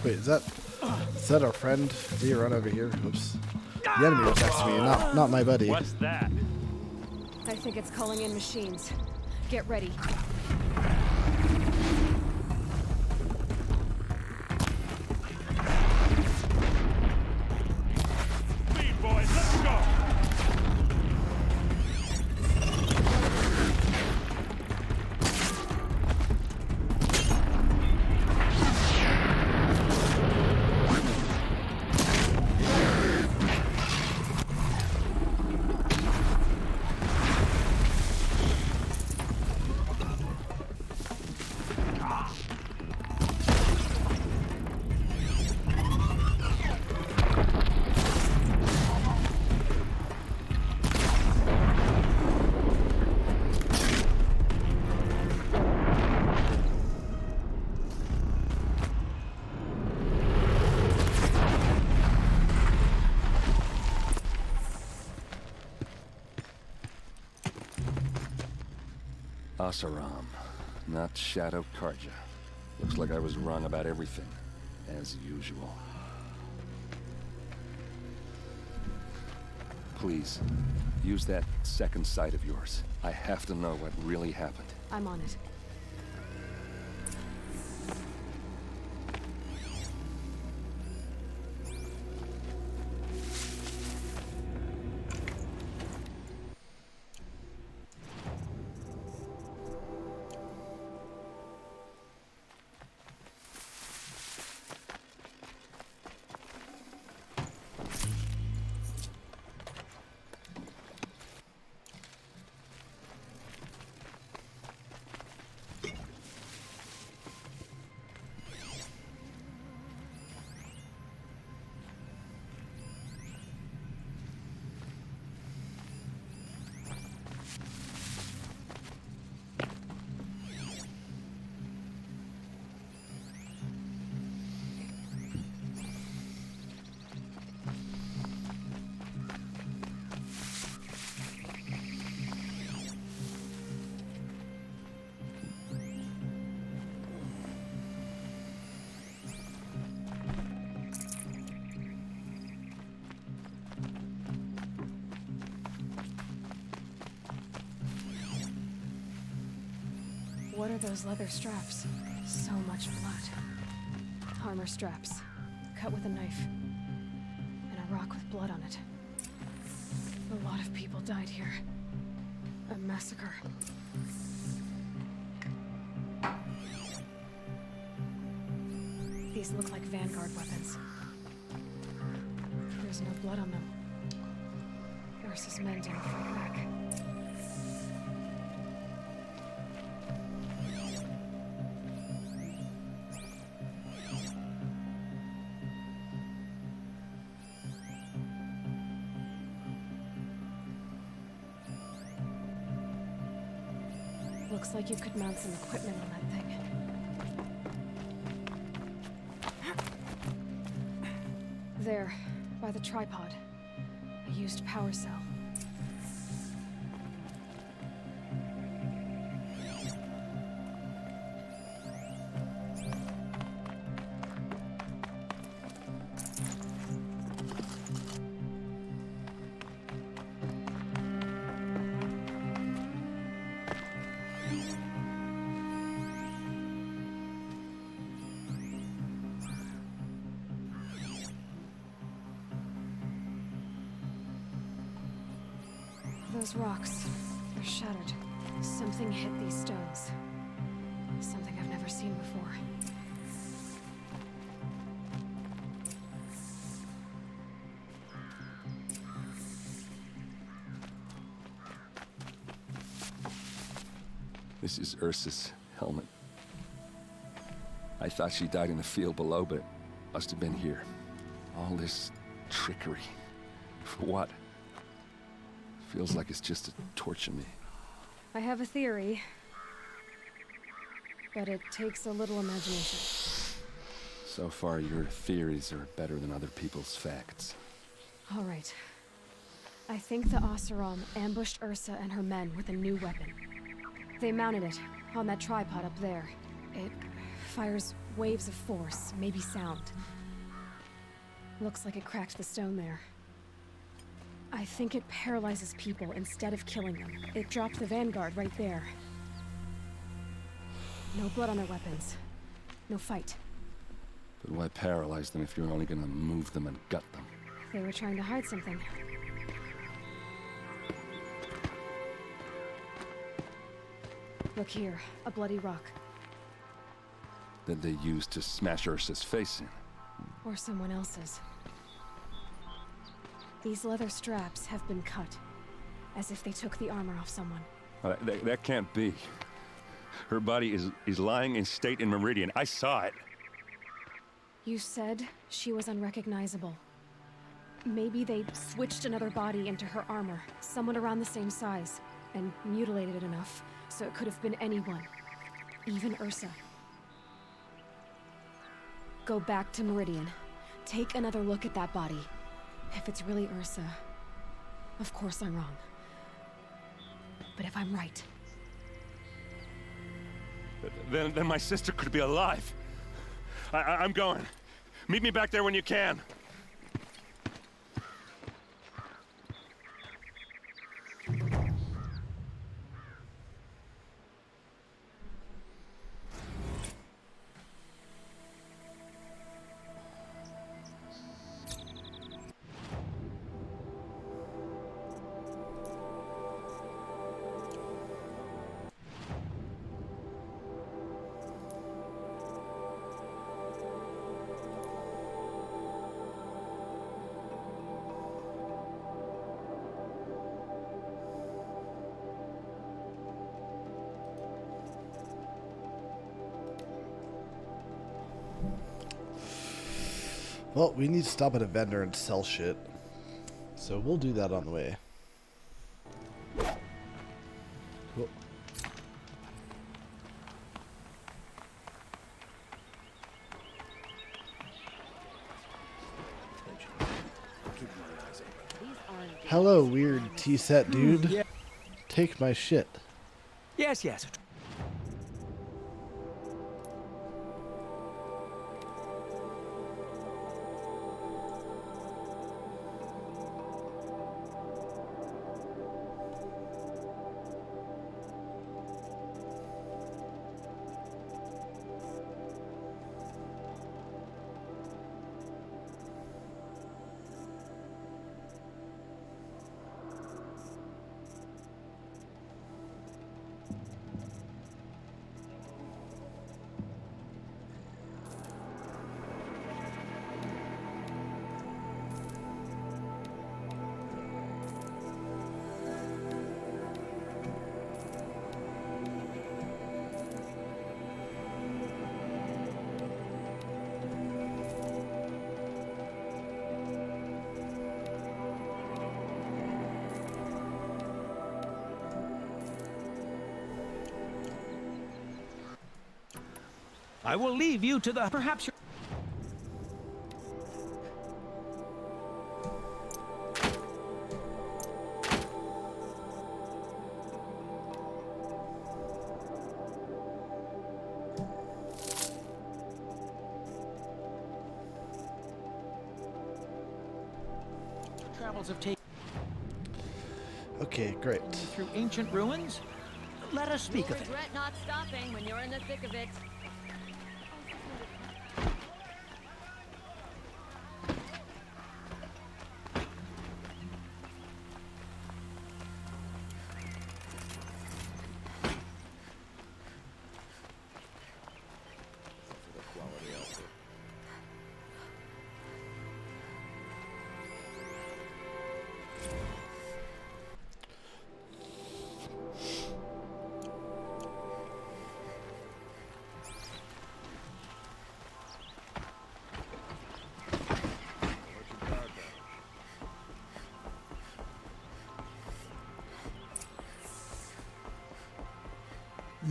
Speaker 1: Wait, is that our friend? Did he run over here? Oops. The enemy was next to me, not my buddy.
Speaker 13: What's that?
Speaker 12: I think it's calling in machines. Get ready.
Speaker 13: Speed, boys, let's go!
Speaker 14: Oseram, not Shadow Karja. Looks like I was wrong about everything, as usual. Please, use that second sight of yours. I have to know what really happened.
Speaker 12: I'm on it. What are those leather straps? So much blood. Armor straps, cut with a knife. And a rock with blood on it. A lot of people died here. A massacre. These look like Vanguard weapons. There's no blood on them. Ursa's men didn't fight back. Looks like you could mount some equipment on that thing. There, by the tripod. A used power cell. Those rocks, they're shattered. Something hit these stones. Something I've never seen before.
Speaker 14: This is Ursa's helmet. I thought she died in the field below, but it must have been here. All this trickery. For what? Feels like it's just to torture me.
Speaker 12: I have a theory, but it takes a little imagination.
Speaker 14: So far, your theories are better than other people's facts.
Speaker 12: All right. I think the Oseram ambushed Ursa and her men with a new weapon. They mounted it on that tripod up there. It fires waves of force, maybe sound. Looks like it cracked the stone there. I think it paralyzes people instead of killing them. It dropped the vanguard right there. No blood on their weapons. No fight.
Speaker 14: But why paralyze them if you're only gonna move them and gut them?
Speaker 12: They were trying to hide something. Look here, a bloody rock.
Speaker 14: That they used to smash Ursa's face in.
Speaker 12: Or someone else's. These leather straps have been cut, as if they took the armor off someone.
Speaker 14: That can't be. Her body is lying in state in Meridian. I saw it.
Speaker 12: You said she was unrecognizable. Maybe they switched another body into her armor, someone around the same size, and mutilated it enough so it could have been anyone, even Ursa. Go back to Meridian. Take another look at that body. If it's really Ursa, of course I'm wrong. But if I'm right...
Speaker 13: Then my sister could be alive. I'm going. Meet me back there when you can.
Speaker 1: Well, we need to stop at a vendor and sell shit. So we'll do that on the way. Cool. Hello, weird T-set dude.
Speaker 15: Yeah.
Speaker 1: Take my shit.
Speaker 15: Yes, yes. I will leave you to the... Perhaps you're... Travels have taken...
Speaker 1: Okay, great.
Speaker 15: Through ancient ruins? Let us speak of it.
Speaker 16: Regret not stopping when you're in the thick of it.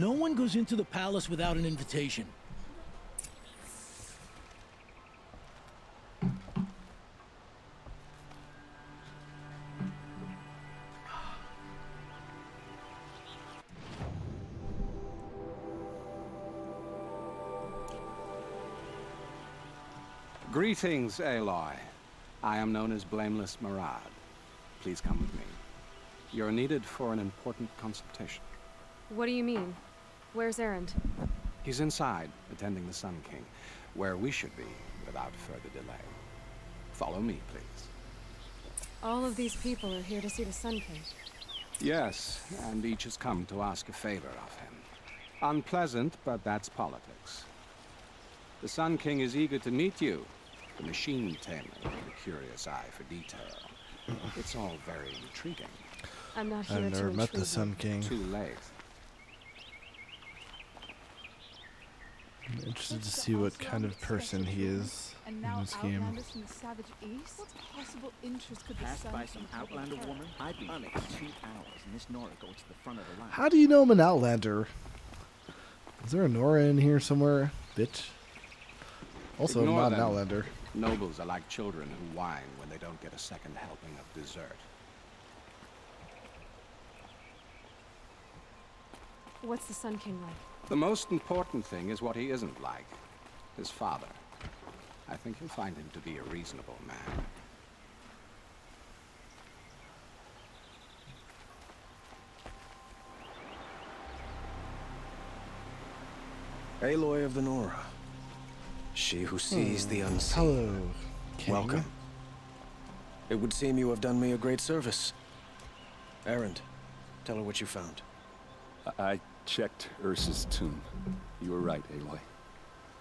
Speaker 15: No one goes into the palace without an invitation.
Speaker 10: Greetings, Aloy. I am known as Blameless Murad. Please come with me. You're needed for an important consultation.
Speaker 12: What do you mean? Where's Erend?
Speaker 10: He's inside, attending the Sun King, where we should be without further delay. Follow me, please.
Speaker 12: All of these people are here to see the Sun King.
Speaker 10: Yes, and each has come to ask a favor of him. Unpleasant, but that's politics. The Sun King is eager to meet you. The machine tamer with a curious eye for detail. It's all very intriguing.
Speaker 12: I'm not here
Speaker 1: I've
Speaker 12: to
Speaker 1: never met the
Speaker 12: intrigue
Speaker 1: Sun
Speaker 12: you.
Speaker 1: King.
Speaker 10: Too late.
Speaker 1: I'm interested to see what kind of person he is in this game.
Speaker 17: From the savage east? What possible interest could
Speaker 15: Passed
Speaker 17: the
Speaker 15: by
Speaker 17: Sun
Speaker 15: some
Speaker 17: King have
Speaker 15: outlander
Speaker 17: in her?
Speaker 15: woman? I'd be on it for 2 hours, and this Nora goes to the front of the line.
Speaker 1: How do you know I'm an outlander? Is there a Nora in here somewhere? Bitch. Also, I'm
Speaker 10: Ignore
Speaker 1: not an
Speaker 10: them.
Speaker 1: outlander.
Speaker 10: Nobles are like children who whine when they don't get a second helping of dessert.
Speaker 12: What's the Sun King like?
Speaker 10: The most important thing is what he isn't like. His father. I think you'll find him to be a reasonable man.
Speaker 18: Aloy of the Nora. She who sees the unseen.
Speaker 1: Hello, King.
Speaker 18: Welcome. It would seem you have done me a great service. Erend, tell her what you found.
Speaker 14: I checked Ursa's tomb. You were right, Aloy.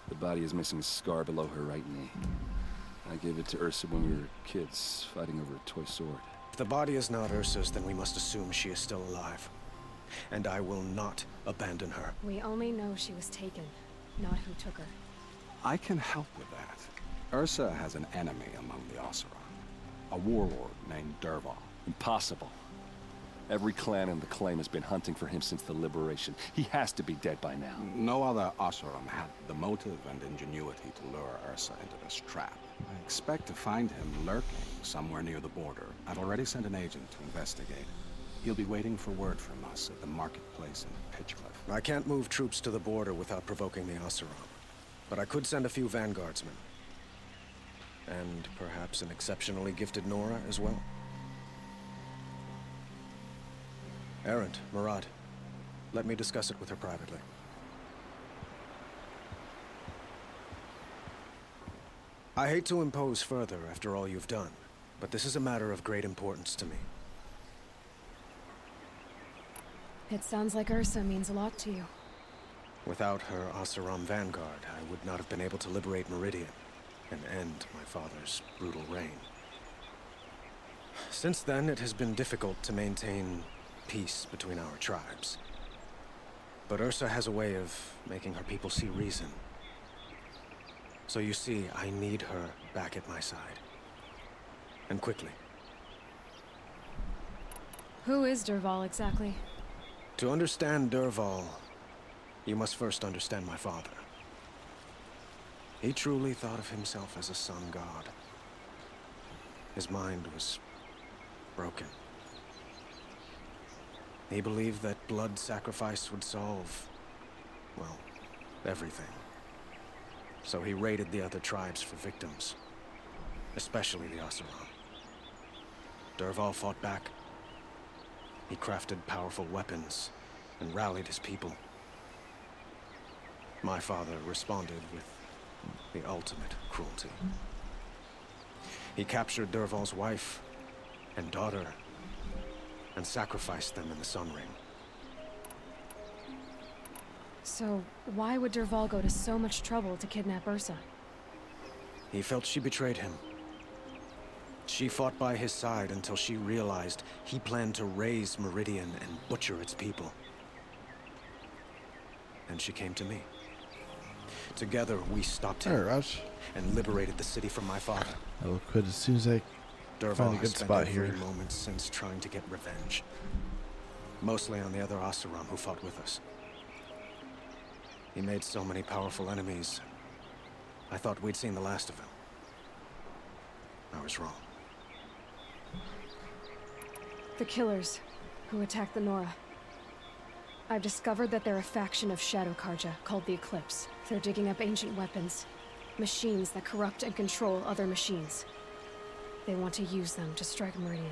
Speaker 14: The body is missing a scar below her right knee. I gave it to Ursa when we were kids, fighting over a toy sword.
Speaker 18: If the body is not Ursa's, then we must assume she is still alive. And I will not abandon her.
Speaker 12: We only know she was taken, not who took her.
Speaker 10: I can help with that. Ursa has an enemy among the Oseram. A warlord named Dervahl.
Speaker 14: Impossible. Every clan in the claim has been hunting for him since the liberation. He has to be dead by now.
Speaker 10: No other Oseram had the motive and ingenuity to lure Ursa into this trap. I expect to find him lurking somewhere near the border. I've already sent an agent to investigate. He'll be waiting for word from us at the marketplace in Pitchcliff.
Speaker 18: I can't move troops to the border without provoking the Oseram. But I could send a few vanguardsmen. And perhaps an exceptionally gifted Nora as well. Erend, Murad, let me discuss it with her privately. I hate to impose further after all you've done, but this is a matter of great importance to me.
Speaker 12: It sounds like Ursa means a lot to you.
Speaker 18: Without her Oseram vanguard, I would not have been able to liberate Meridian and end my father's brutal reign. Since then, it has been difficult to maintain peace between our tribes. But Ursa has a way of making her people see reason. So you see, I need her back at my side. And quickly.
Speaker 12: Who is Dervahl exactly?
Speaker 18: To understand Dervahl, you must first understand my father. He truly thought of himself as a sun god. His mind was broken. He believed that blood sacrifice would solve, well, everything. So he raided the other tribes for victims, especially the Oseram. Dervahl fought back. He crafted powerful weapons and rallied his people. My father responded with the ultimate cruelty. He captured Dervahl's wife and daughter and sacrificed them in the Sun Ring.
Speaker 12: So, why would Dervahl go to so much trouble to kidnap Ursa?
Speaker 18: He felt she betrayed him. She fought by his side until she realized he planned to raise Meridian and butcher its people. And she came to me. Together, we stopped him and liberated the city from my father.
Speaker 1: I will quit as soon as I
Speaker 18: Dervahl
Speaker 1: find a
Speaker 18: has
Speaker 1: good
Speaker 18: spent
Speaker 1: spot
Speaker 18: every
Speaker 1: here.
Speaker 18: moment since trying to get revenge. Mostly on the other Oseram who fought with us. He made so many powerful enemies. I thought we'd seen the last of him. I was wrong.
Speaker 12: The killers who attacked the Nora. I've discovered that they're a faction of Shadow Karja called the Eclipse. They're digging up ancient weapons. Machines that corrupt and control other machines. They want to use them to strike Meridian.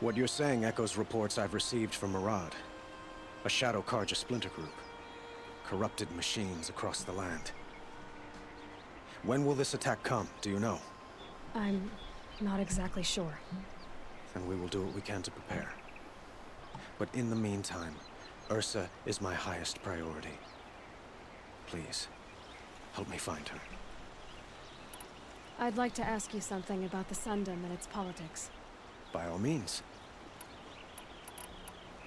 Speaker 18: What you're saying echoes reports I've received from Murad. A Shadow Karja splinter group. Corrupted machines across the land. When will this attack come, do you know?
Speaker 12: I'm not exactly sure.
Speaker 18: Then we will do what we can to prepare. But in the meantime, Ursa is my highest priority. Please, help me find her.
Speaker 12: I'd like to ask you something about the Sundom and its politics.
Speaker 18: By all means.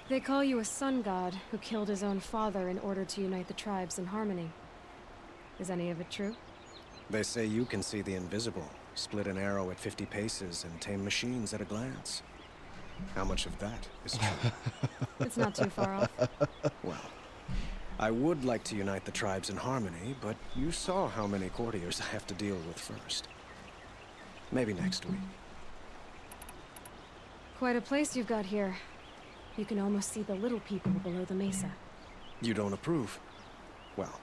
Speaker 12: They call you a sun god who killed his own father in order to unite the tribes in harmony. Is any of it true?
Speaker 18: They say you can see the invisible, split an arrow at 50 paces, and tame machines at a glance. How much of that is true?
Speaker 12: It's not too far off.
Speaker 18: Well, I would like to unite the tribes in harmony, but you saw how many courtiers I have to deal with first. Maybe next week.
Speaker 12: Quite a place you've got here. You can almost see the little people below the mesa.
Speaker 18: You don't approve? Well,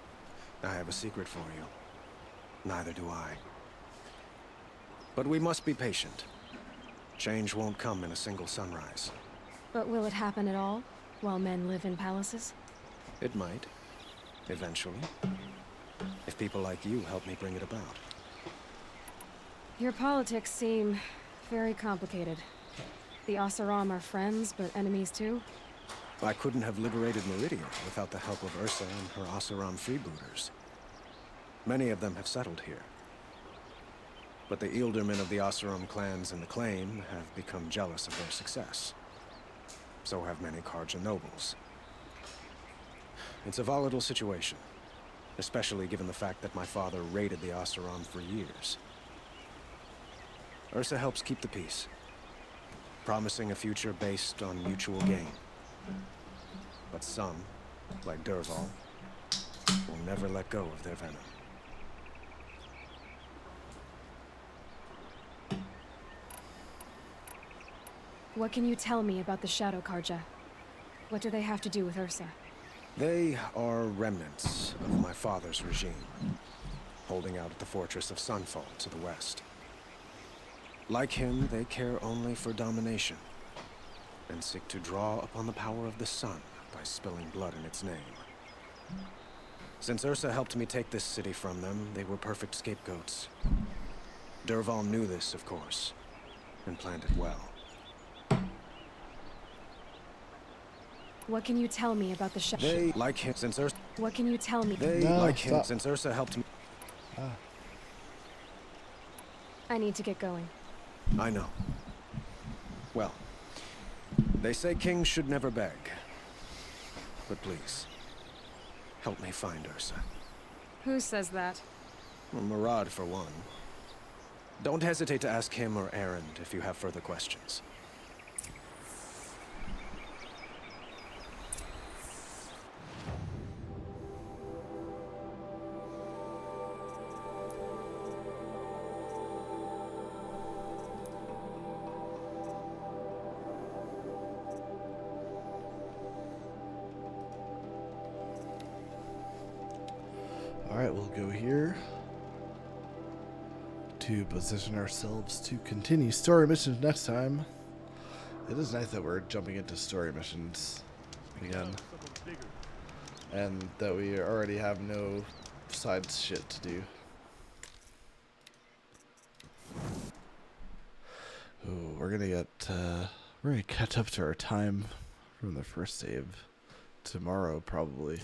Speaker 18: I have a secret for you. Neither do I. But we must be patient. Change won't come in a single sunrise.
Speaker 12: But will it happen at all, while men live in palaces?
Speaker 18: It might. Eventually. If people like you help me bring it about.
Speaker 12: Your politics seem very complicated. The Oseram are friends, but enemies too?
Speaker 18: I couldn't have liberated Meridian without the help of Ursa and her Oseram freebooters. Many of them have settled here. But the ealdormen of the Oseram clans in the Claim have become jealous of their success. So have many Karja nobles. It's a volatile situation, especially given the fact that my father raided the Oseram for years. Ursa helps keep the peace, promising a future based on mutual gain. But some, like Dervahl, will never let go of their venom.
Speaker 12: What can you tell me about the Shadow Karja? What do they have to do with Ursa?
Speaker 18: They are remnants of my father's regime, holding out at the fortress of Sunfall to the west. Like him, they care only for domination, and seek to draw upon the power of the sun by spilling blood in its name. Since Ursa helped me take this city from them, they were perfect scapegoats. Dervahl knew this, of course, and planned it well.
Speaker 12: What can you tell me about the Shadow?
Speaker 18: They, like him, since Ursa...
Speaker 12: What can you tell me?
Speaker 18: They, like him, since Ursa helped me...
Speaker 12: I need to get going.
Speaker 18: I know. Well, they say kings should never beg. But please, help me find Ursa.
Speaker 12: Who says that?
Speaker 18: Well, Murad, for one. Don't hesitate to ask him or Erend if you have further questions.
Speaker 1: Alright, we'll go here to position ourselves to continue story missions next time. It is nice that we're jumping into story missions again. And that we already have no side shit to do. Ooh, we're gonna catch up to our time from the first save tomorrow, probably.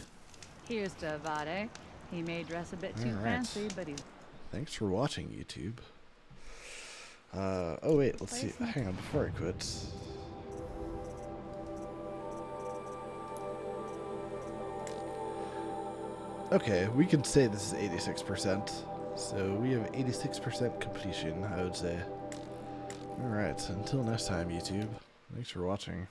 Speaker 19: Here's to Vade. He may dress a bit too fancy, but he's...
Speaker 1: Thanks for watching, YouTube. Oh wait, let's see. Hang on, before I quit. Okay, we can say this is 86%. So we have 86% completion, I would say. Alright, until next time, YouTube. Thanks for watching.